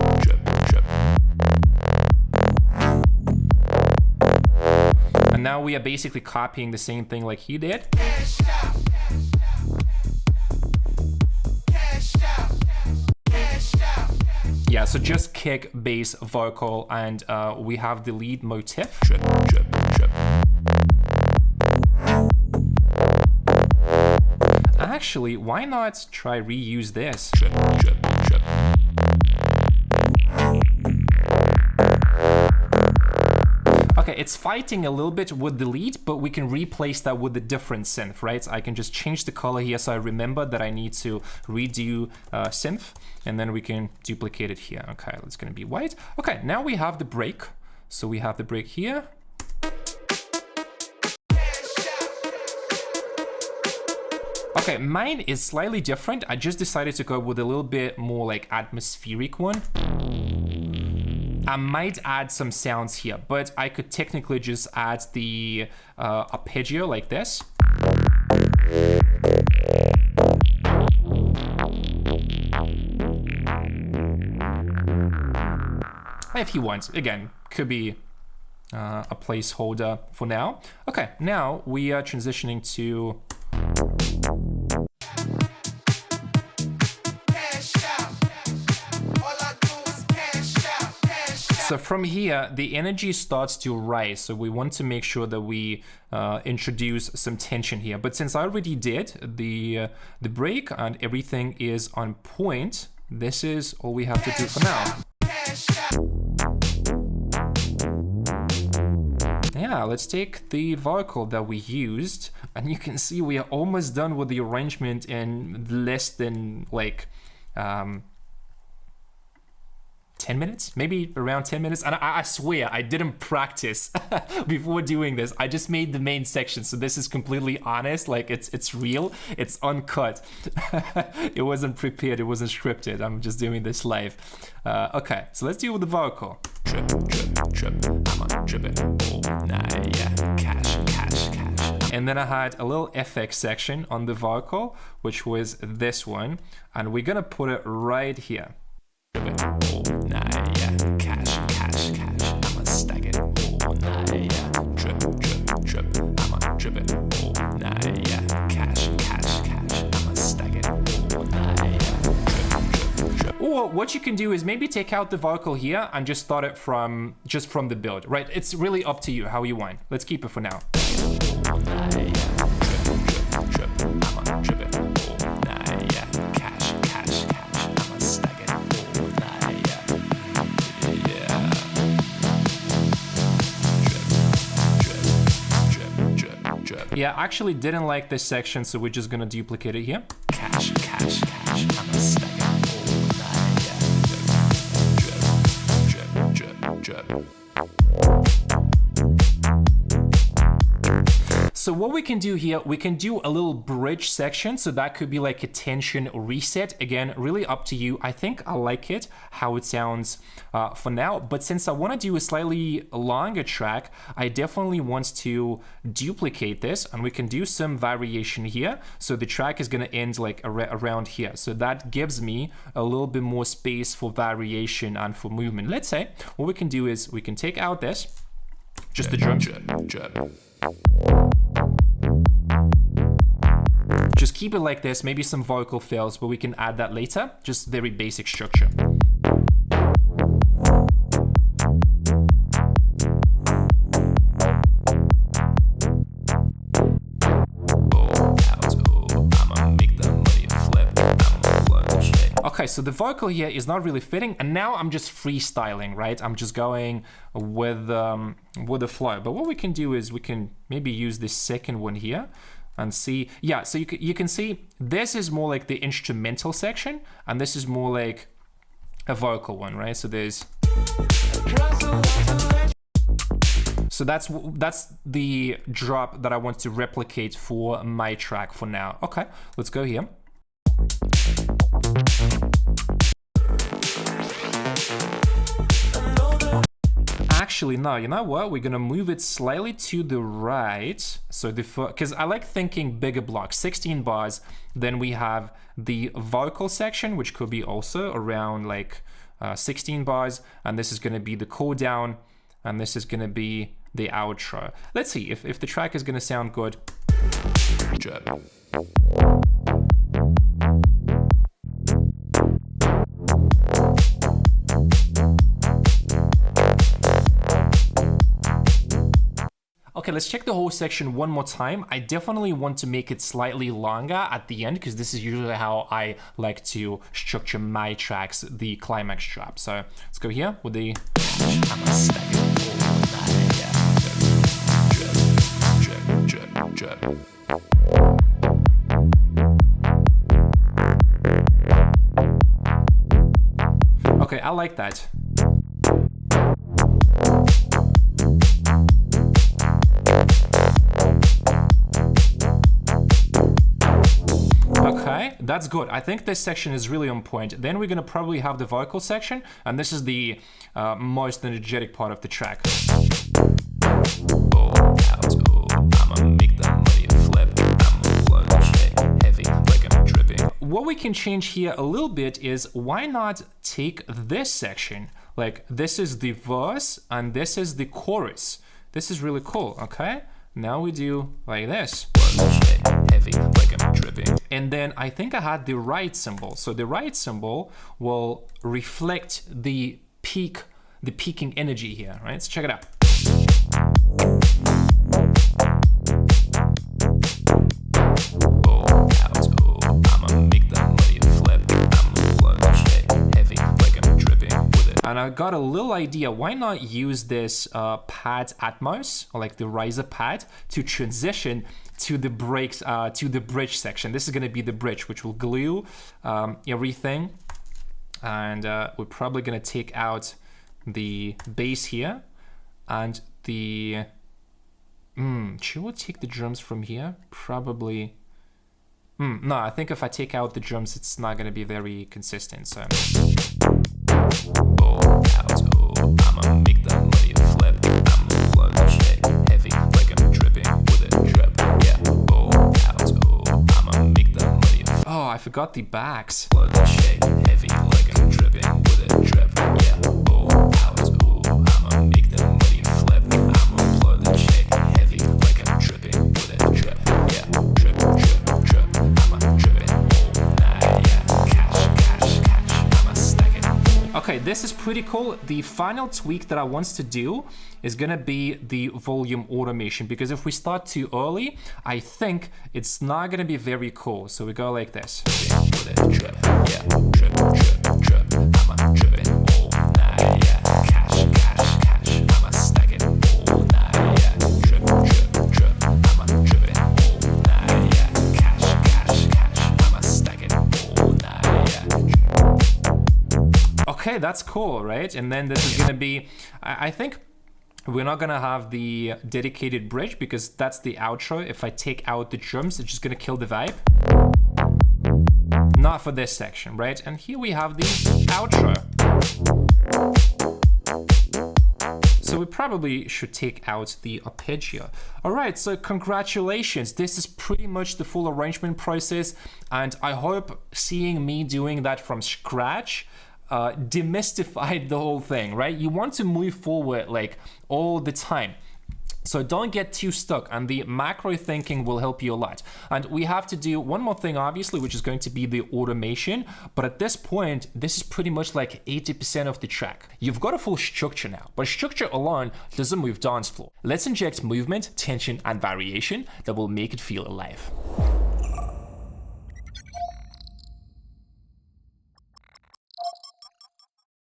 And now we are basically copying the same thing like he did. Yeah, so just kick, bass, vocal, and we have the lead motif. Trip. Actually, why not try reuse this? Trip. Okay, it's fighting a little bit with the lead, but we can replace that with a different synth, right? I can just change the color here so I remember that I need to redo synth, and then we can duplicate it here. Okay, it's gonna be white. Okay, now we have the break. So we have the break here. Okay, mine is slightly different. I just decided to go with a little bit more like atmospheric one. I might add some sounds here, but I could technically just add the arpeggio like this. If you want, again, could be a placeholder for now. Okay, now we are transitioning to So from here, the energy starts to rise. So we want to make sure that we introduce some tension here. But since I already did the break and everything is on point, this is all we have to do for now. Yeah, let's take the vocal that we used, and you can see we are almost done with the arrangement in less than like 10 minutes, maybe around 10 minutes. And I swear I didn't practice before doing this. I just made the main section. So this is completely honest. Like it's real, it's uncut. It wasn't prepared, it wasn't scripted. I'm just doing this live. Okay, so let's deal with the vocal. Trip, I'm on tripping all night, yeah. Cash. And then I had a little FX section on the vocal, which was this one. And we're gonna put it right here. All night, yeah. Cash. I'ma stack it all night, yeah. Trip. I'ma drip it all night, yeah. Cash. I'ma stack it all night, yeah. Trip. Or what you can do is maybe take out the vocal here and just start it from the build, right? It's really up to you how you want. Let's keep it for now. All night, yeah. Trip. I'ma drip it all night, yeah. Cash. I'ma stack it all night, yeah. Drip. Yeah, I actually didn't like this section, so we're just gonna duplicate it here. Cash, cash, cash, I'm a stacking all night, yeah. Drip, drip, drip. So what we can do here, we can do a little bridge section. So that could be like a tension reset. Again, really up to you. I think I like it, how it sounds for now. But since I want to do a slightly longer track, I definitely want to duplicate this, and we can do some variation here. So the track is going to end like around here. So that gives me a little bit more space for variation and for movement. Let's say what we can do is we can take out this, just the drums. Just keep it like this, maybe some vocal fills, but we can add that later. Just very basic structure. Okay, so the vocal here is not really fitting, and now I'm just freestyling, right? I'm just going with the flow. But what we can do is we can maybe use this second one here and see. Yeah, so you can see this is more like the instrumental section, and this is more like a vocal one, right? So there's. So that's the drop that I want to replicate for my track for now. Okay, let's go here. Actually, no, you know what? We're gonna move it slightly to the right. So because I like thinking bigger blocks, 16 bars. Then we have the vocal section, which could be also around like 16 bars. And this is gonna be the cool down, and this is gonna be the outro. Let's see if the track is gonna sound good. Okay, let's check the whole section one more time. I definitely want to make it slightly longer at the end, because this is usually how I like to structure my tracks, the climax drop. So let's go here with the. Okay, I like that. Okay, that's good. I think this section is really on point. Then we're gonna probably have the vocal section, and this is the most energetic part of the track. What we can change here a little bit is, why not take this section? Like, this is the verse and this is the chorus. This is really cool, okay? Now we do like this. And then I think I had the right symbol. So the right symbol will reflect the peaking energy here, right? So check it out. And I got a little idea, why not use this pad Atmos, or like the riser pad, to transition to the breaks, to the bridge section. This is gonna be the bridge, which will glue everything. And we're probably gonna take out the bass here, and the, should we take the drums from here? Probably, no, I think if I take out the drums, it's not gonna be very consistent, so. I'ma make that money flip. I'ma flow the shake heavy like I'm dripping with a drip. Yeah, I'ma make that money. Oh, I forgot the backs. Flow the shake heavy like I'm dripping with a drip. Yeah, I'ma make that money flip. I'ma flow the shake heavy like I'm dripping with a drip. Yeah, drip, drip, drip. I'ma drip it all night. Yeah, cash. I'ma stack it. Okay, this is pretty cool. The final tweak that I want to do is gonna be the volume automation, because if we start too early, I think it's not gonna be very cool. So we go like this. Okay, that's cool, right? And then this is gonna be, I think we're not gonna have the dedicated bridge because that's the outro. If I take out the drums, it's just gonna kill the vibe. Not for this section, right? And here we have the outro. So we probably should take out the arpeggio. All right, so congratulations. This is pretty much the full arrangement process. And I hope seeing me doing that from scratch demystified the whole thing, right? You want to move forward like all the time. So don't get too stuck, and the macro thinking will help you a lot. And we have to do one more thing, obviously, which is going to be the automation. But at this point, this is pretty much like 80% of the track. You've got a full structure now, but structure alone doesn't move dance floor. Let's inject movement, tension, and variation that will make it feel alive.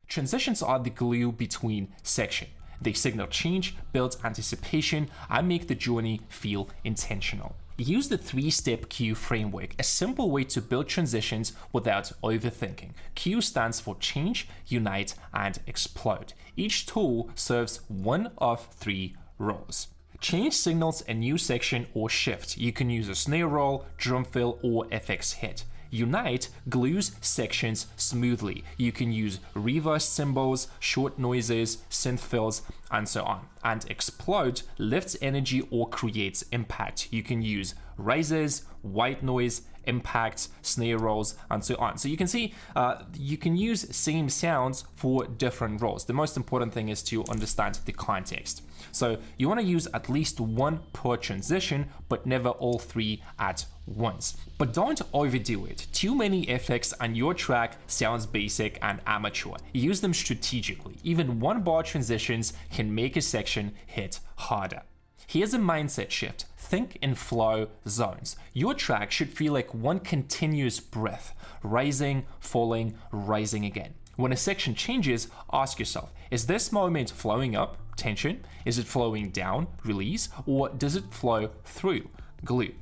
Transitions are the glue between sections. They signal change, build anticipation, and make the journey feel intentional. Use the 3-step Q framework, a simple way to build transitions without overthinking. Q stands for change, unite, and explode. Each tool serves one of 3 roles. Change signals a new section or shift. You can use a snare roll, drum fill, or FX hit. Unite glues sections smoothly. You can use reverse cymbals, short noises, synth fills, and so on. And explode lifts energy or creates impact. You can use rises, white noise, impacts, snare rolls, and so on. So you can see you can use same sounds for different roles. The most important thing is to understand the context. So you want to use at least one per transition, but never all 3 at once. But don't overdo it. Too many effects and your track sounds basic and amateur. Use them strategically. Even 1-bar transitions can make a section hit harder. Here's a mindset shift. Think in flow zones. Your track should feel like one continuous breath, rising, falling, rising again. When a section changes, ask yourself, is this moment flowing up, tension? Is it flowing down, release? Or does it flow through, glue?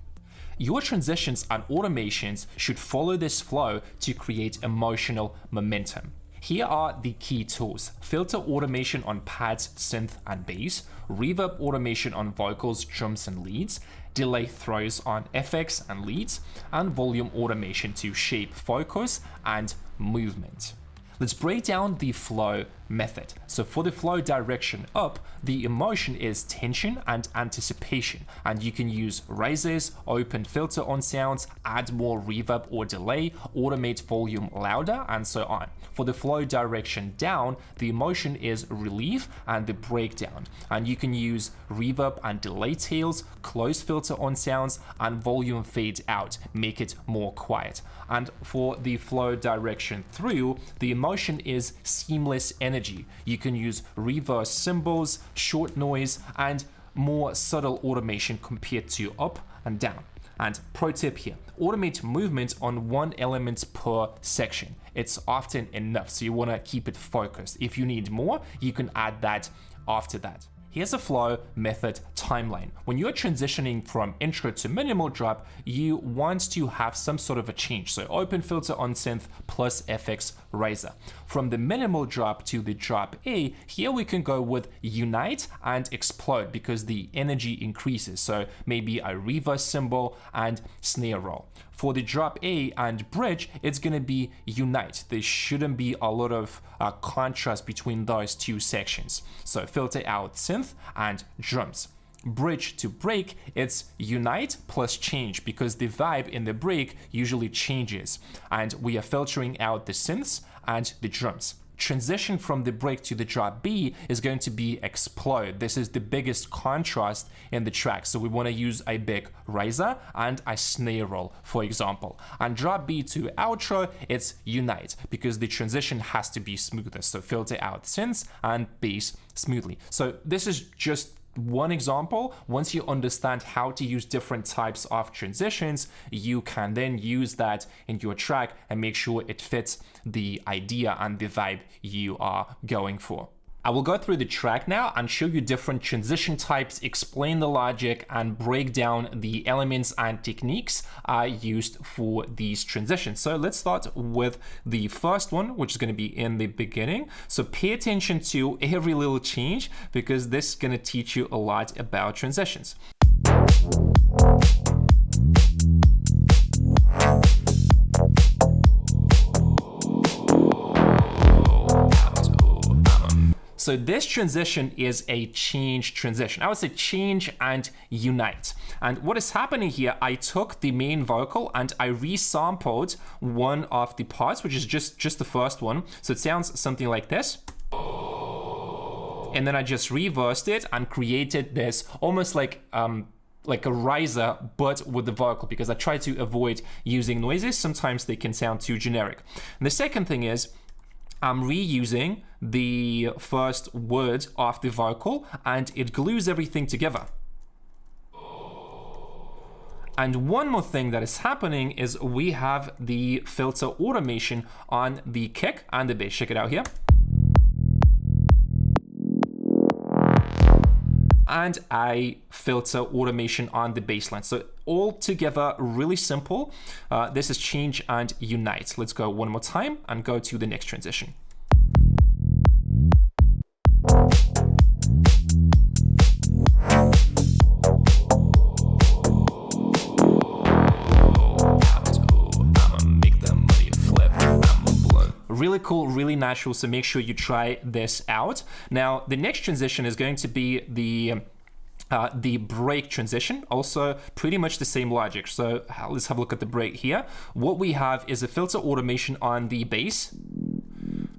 Your transitions and automations should follow this flow to create emotional momentum. Here are the key tools: filter automation on pads, synth, and bass, reverb automation on vocals, drums, and leads, delay throws on FX and leads, and volume automation to shape focus and movement. Let's break down the flow method. So for the flow direction up, the emotion is tension and anticipation, and you can use rises, open filter on sounds, add more reverb or delay, automate volume louder, and so on. For the flow direction down, the emotion is relief and the breakdown, and you can use reverb and delay tails, close filter on sounds, and volume fade out, make it more quiet. And for the flow direction through, the emotion is seamless energy. You can use reverse cymbals, short noise, and more subtle automation compared to up and down. And pro tip here, automate movement on 1 element per section. It's often enough, so you want to keep it focused. If you need more, you can add that after that. Here's a flow method timeline. When you're transitioning from intro to minimal drop, you want to have some sort of a change. So open filter on synth plus FX riser. From the minimal drop to the drop A, here we can go with unite and explode because the energy increases. So maybe a reverse cymbal and snare roll. For the drop A and bridge, it's going to be unite. There shouldn't be a lot of contrast between those 2 sections. So filter out synth and drums. Bridge to break, it's unite plus change because the vibe in the break usually changes, and we are filtering out the synths and the drums. Transition from the break to the drop B is going to be explode. This is the biggest contrast in the track, so we want to use a big riser and a snare roll, for example. And drop B to outro, it's unite because the transition has to be smoother, so filter out synths and bass smoothly. So this is just one example. Once you understand how to use different types of transitions, you can then use that in your track and make sure it fits the idea and the vibe you are going for. I will go through the track now and show you different transition types, explain the logic, and break down the elements and techniques I used for these transitions. So let's start with the first one, which is going to be in the beginning. So pay attention to every little change because this is going to teach you a lot about transitions. So this transition is a change transition. I would say change and unite. And what is happening here, I took the main vocal and I resampled one of the parts, which is just the first one. So it sounds something like this. And then I just reversed it and created this almost like a riser, but with the vocal, because I try to avoid using noises. Sometimes they can sound too generic. And the second thing is, I'm reusing the first word of the vocal and it glues everything together. And one more thing that is happening is we have the filter automation on the kick and the bass. Check it out here. And a filter automation on the bass line. So all together, really simple. This is change and unite. Let's go one more time and go to the next transition. Really cool, really natural, so make sure you try this out. Now, the next transition is going to be the break transition, also pretty much the same logic. So let's have a look at the break here. What we have is a filter automation on the bass,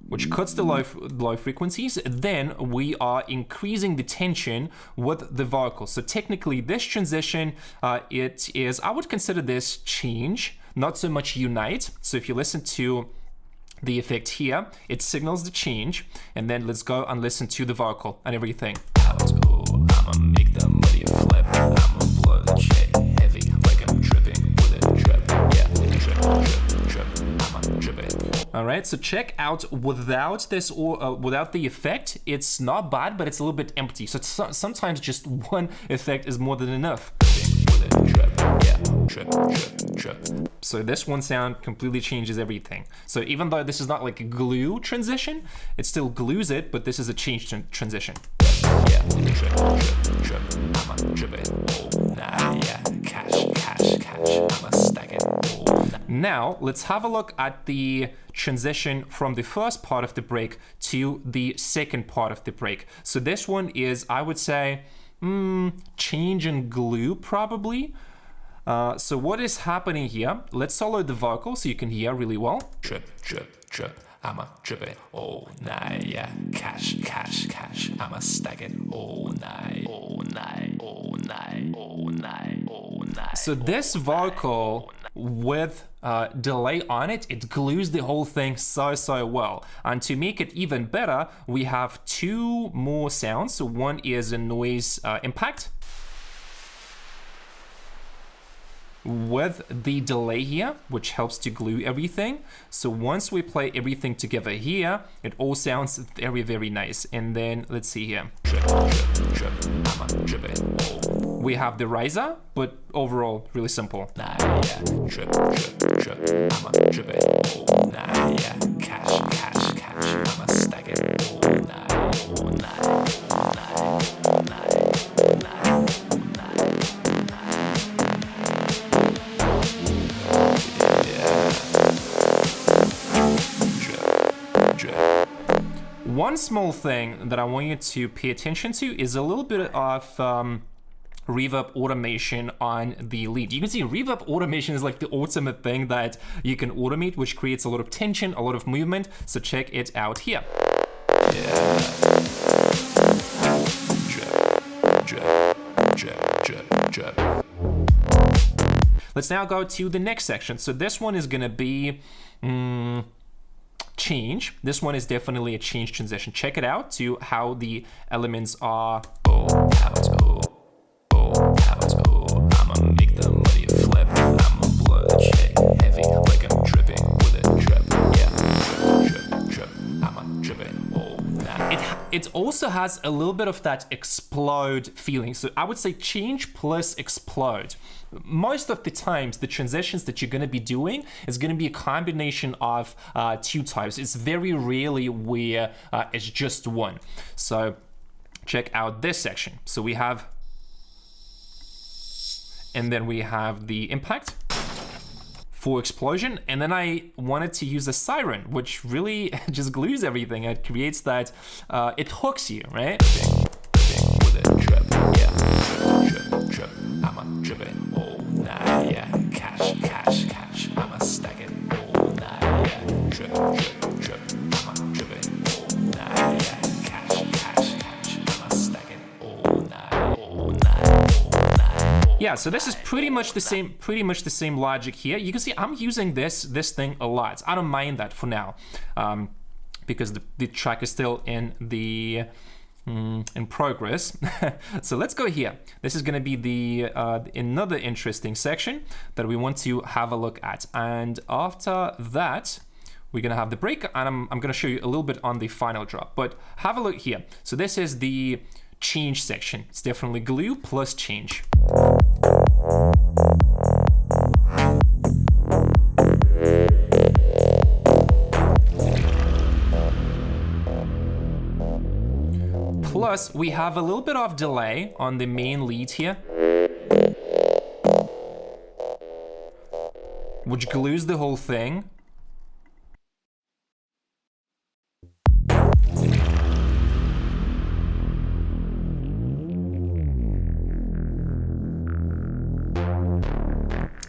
which cuts the low frequencies. Then we are increasing the tension with the vocal. So technically this transition, it is, I would consider this change, not so much unite. So if you listen to the effect here, it signals the change, and then let's go and listen to the vocal and everything. I'ma make the money flip. I'ma blow the shit heavy like I'm dripping with a drip. Yeah, drip. I'ma drip it. All right, so check out without this or without the effect, it's not bad, but it's a little bit empty. So sometimes just one effect is more than enough. Drip. So this one sound completely changes everything. So even though this is not like a glue transition, it still glues it, but this is a change transition. Yeah, drip. I'ma drip it all night. Yeah, cash. I'ma stack it all night. Now let's have a look at the transition from the first part of the break to the second part of the break. So this one is, I would say, change and glue probably. So what is happening here? Let's solo the vocal so you can hear really well. Drip. I'ma drip it all night. Yeah, cash. I'ma stack it all night. So this vocal with delay on it, it glues the whole thing so well. And to make it even better, we have two more sounds. So one is a noise impact with the delay here, which helps to glue everything. So once we play everything together here, it all sounds very, very nice. And then let's see here. Drip. I'ma drip it all. We have the riser, but overall really simple. Nah, yeah. Drip. I'ma drip it all. Nah, yeah. Cash. I'ma stack it all night. One small thing that I want you to pay attention to is a little bit of reverb automation on the lead. You can see reverb automation is like the ultimate thing that you can automate, which creates a lot of tension, a lot of movement. So check it out here. Yeah. Drip. Let's now go to the next section. So this one is gonna be change. This one is definitely a change transition. Check it out to how the elements are. I'ma make the money flip. I'ma blow the shit heavy like I'm dripping with a drip. Yeah, drip. I'ma drip it all night. It also has a little bit of that explode feeling. So I would say change plus explode. Most of the times, the transitions that you're going to be doing is going to be a combination of two types. It's very rarely where it's just one. So check out this section. So we have, and then we have the impact for explosion, and then I wanted to use a siren, which really just glues everything. It creates that, it hooks you, right? With a trip, yeah. Trip, I'ma trip it all night, yeah. Cash, cash, cash, I'ma stack it all night, yeah. Trip, I'ma trip it all night, yeah. Cash, cash, cash, I'ma stack it all night, all night. Yeah, so this is pretty much the same logic here. You can see I'm using this thing a lot. I don't mind that for now, because the track is still in the in progress. So let's go here. This is going to be the another interesting section that we want to have a look at, and after that we're going to have the break, and I'm going to show you a little bit on the final drop. But have a look here. So this is the change section. It's definitely glue plus change. Plus, we have a little bit of delay on the main lead here, which glues the whole thing.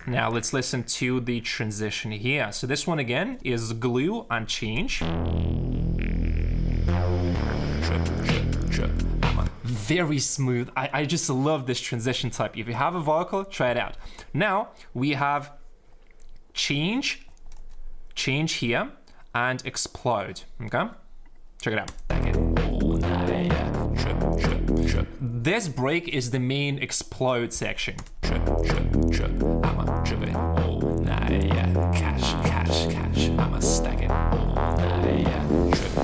Now let's listen to the transition here. So this one again is glue and change. Very smooth. I just love this transition type. If you have a vocal, try it out. Now we have change here, and explode. Okay, check it out. This break is the main explode section. I'ma trip it all night, yeah. Cash, cash, cash, I'ma stack it all night, yeah. Trip,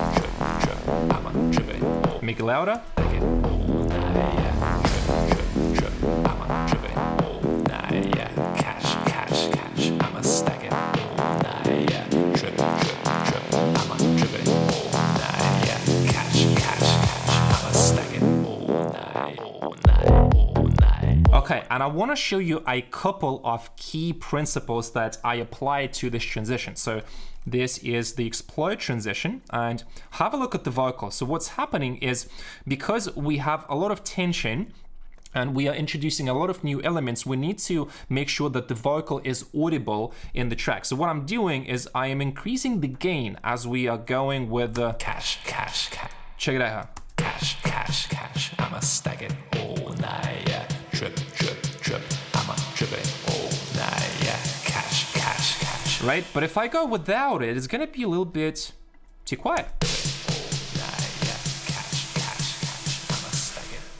I'ma trip it all. Make it louder. Stack it all night, yeah. Trip, I'ma trip it all night, yeah. Cash, cash, cash, I'ma stack it all night, yeah. Trip, I'ma trip it all night, yeah. Cash, cash, cash, I'ma stack it all night, all night, all night. Okay, and I want to show you a couple of key principles that I apply to this transition. So this is the explode transition, and have a look at the vocal. So what's happening is, because we have a lot of tension and we are introducing a lot of new elements, we need to make sure that the vocal is audible in the track. So what I'm doing is I am increasing the gain as we are going with the cash, cash, cash. Check it out. Cash, cash, cash, I'ma stack it all night, yeah. Trip, I'ma trip it all night, yeah. Cash, cash, cash. Right? But if I go without it, it's gonna be a little bit too quiet.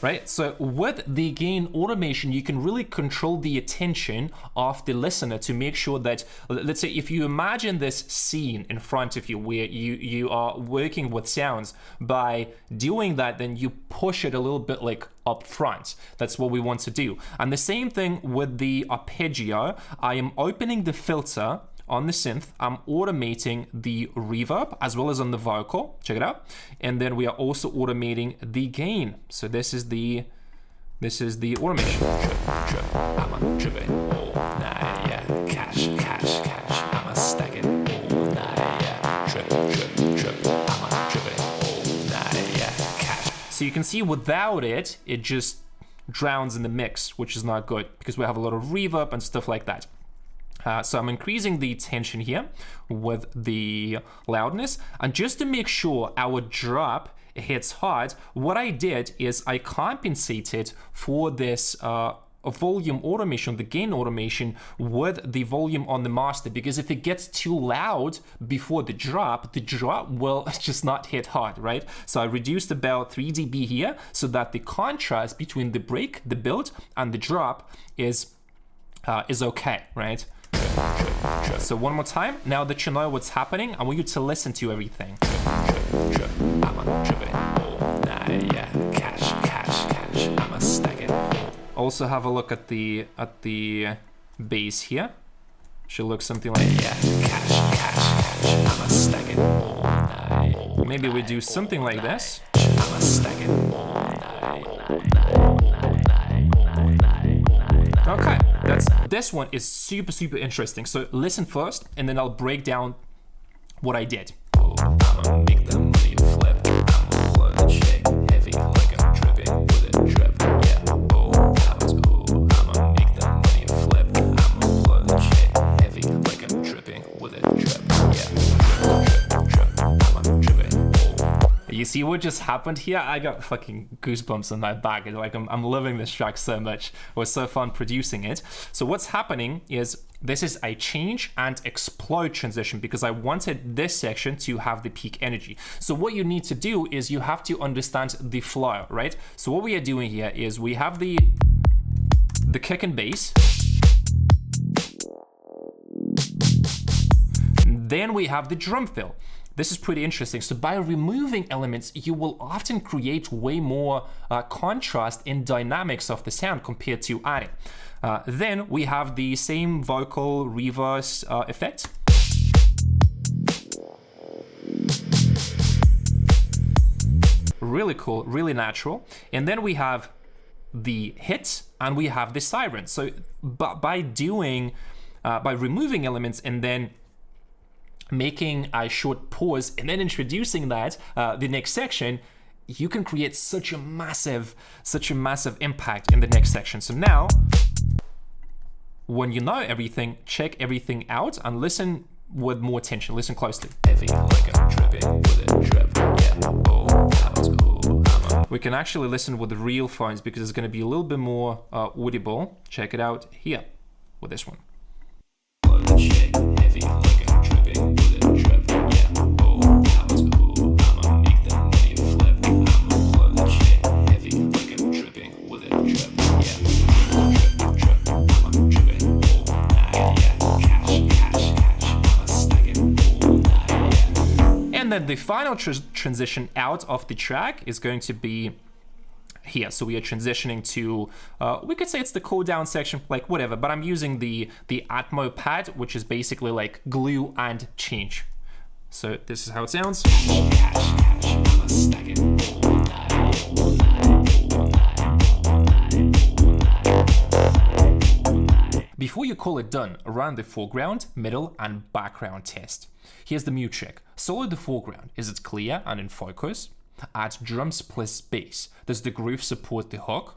Right? So with the gain automation, you can really control the attention of the listener to make sure that, let's say if you imagine this scene in front of you where you are working with sounds, by doing that, then you push it a little bit like up front. That's what we want to do. And the same thing with the arpeggio. I am opening the filter on the synth, I'm automating the reverb as well as on the vocal. Check it out. And then we are also automating the gain. So this is the automation. I'ma trip it all night, yeah. Cash, cash, cash. I'ma stack it all night, yeah. Trip, I'ma trip it all night, yeah. Cash. So you can see without it, it just drowns in the mix, which is not good because we have a lot of reverb and stuff like that. So I'm increasing the tension here with the loudness, and just to make sure our drop hits hard, what I did is I compensated for this volume automation, the gain automation, with the volume on the master, because if it gets too loud before the drop will just not hit hard, right? So I reduced about 3 dB here so that the contrast between the break, the build, and the drop is okay, right? So one more time, now that you know what's happening, I want you to listen to everything. Yeah, cash. I'ma stack it. Also have a look at the bass here. Should look something like cash. I'ma stack it all night. Maybe we do something like this. I'ma stack it all night. Okay, this one is super interesting. So listen first, and then I'll break down what I did. I'ma make the money flip. I'ma blow the shake heavy like I'm dripping with a drip. Yeah, I'ma make the money flip. I'ma blow the shake heavy like I'm dripping with a drip. Yeah, drip. I'ma dripping. You see what just happened here? I got fucking goosebumps on my back. Like I'm loving this track so much. It was so fun producing it. So what's happening is this is a change and explode transition because I wanted this section to have the peak energy. So what you need to do is you have to understand the flow, right? So what we are doing here is we have the kick and bass. Then we have the drum fill. This is pretty interesting. So by removing elements, you will often create way more contrast in dynamics of the sound compared to adding. Then we have the same vocal reverse effect. Really cool, really natural. And then we have the hits and we have the siren. So by removing elements and then making a short pause and then introducing that, the next section, you can create such a massive impact in the next section. So now, when you know everything, check everything out and listen with more attention. Listen closely. Heavy like I'm dripping with a drip. Yeah, we can actually listen with the real phones because it's going to be a little bit more audible. Check it out here with this one. Heavy like I'm dripping with a drip. Yeah, I'ma make the money flip. I'ma blow the shit heavy like I'm dripping with a drip. Yeah, drip. I'ma drip it all night. Yeah, cash. I'ma stack it all night. Yeah. And then the final transition out of the track is going to be here. So we are transitioning to, we could say it's the cool down section, like whatever, but I'm using the Atmo pad, which is basically like glue and change. So this is how it sounds. I'ma stack it all night. Before you call it done, run the foreground, middle, and background test. Here's the mute check. Solo the foreground. Is it clear and in focus? Add drums plus bass. Does the groove support the hook?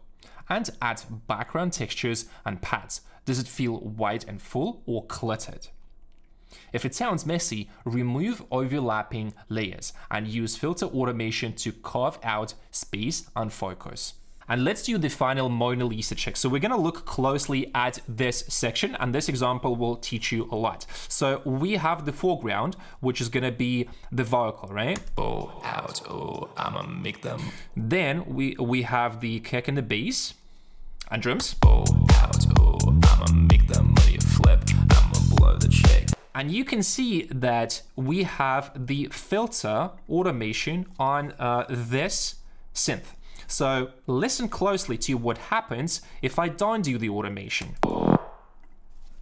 And add background textures and pads. Does it feel wide and full or cluttered? If it sounds messy, remove overlapping layers and use filter automation to carve out space and focus. And let's do the final Mona Lisa check. So we're gonna look closely at this section, and this example will teach you a lot. So we have the foreground, which is gonna be the vocal, right? Oh, out, oh, I'ma make them. Then we have the kick and the bass and drums. Oh, out, oh, I'ma make them money flip. I'ma blow the check. And you can see that we have the filter automation on this synth. So listen closely to what happens if I don't do the automation.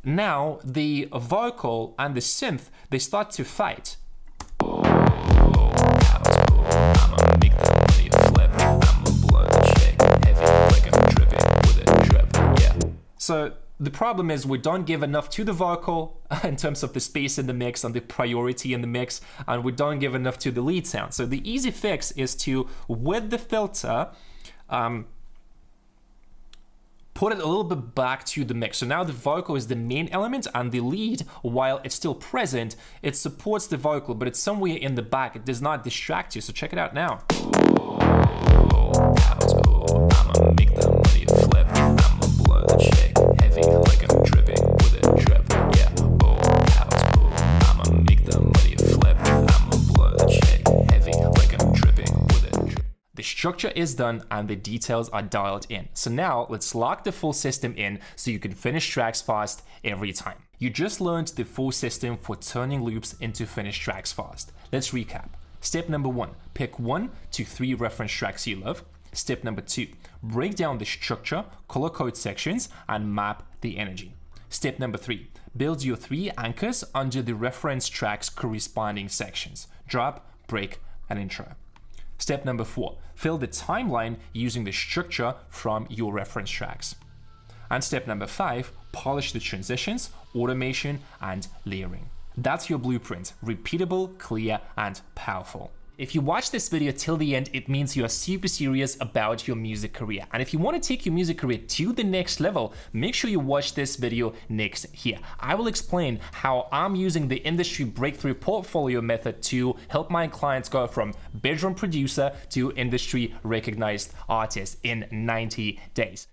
Now the vocal and the synth, they start to fight. So the problem is we don't give enough to the vocal in terms of the space in the mix and the priority in the mix, and we don't give enough to the lead sound. So the easy fix is to, with the filter, put it a little bit back to the mix. So now the vocal is the main element, and the lead, while it's still present, it supports the vocal, but it's somewhere in the back. It does not distract you. So check it out now. I'ma make the money flip. I'ma blow the shake heavy like I'm dripping with a drip. Yeah, I'ma make the money flip. I'ma blow the shake heavy like I'm dripping with a drip. The structure is done and the details are dialed in. So now let's lock the full system in so you can finish tracks fast every time. You just learned the full system for turning loops into finished tracks fast. Let's recap. Step number 1, pick 1 to 3 reference tracks you love. Step number 2, break down the structure, color code sections, and map the energy. Step number 3, build your 3 anchors under the reference track's corresponding sections: drop, break, and intro. Step number 4, fill the timeline using the structure from your reference tracks. And step number 5, polish the transitions, automation, and layering. That's your blueprint: repeatable, clear, and powerful. If you watch this video till the end, it means you are super serious about your music career. And if you want to take your music career to the next level, make sure you watch this video next here. I will explain how I'm using the industry breakthrough portfolio method to help my clients go from bedroom producer to industry recognized artist in 90 days.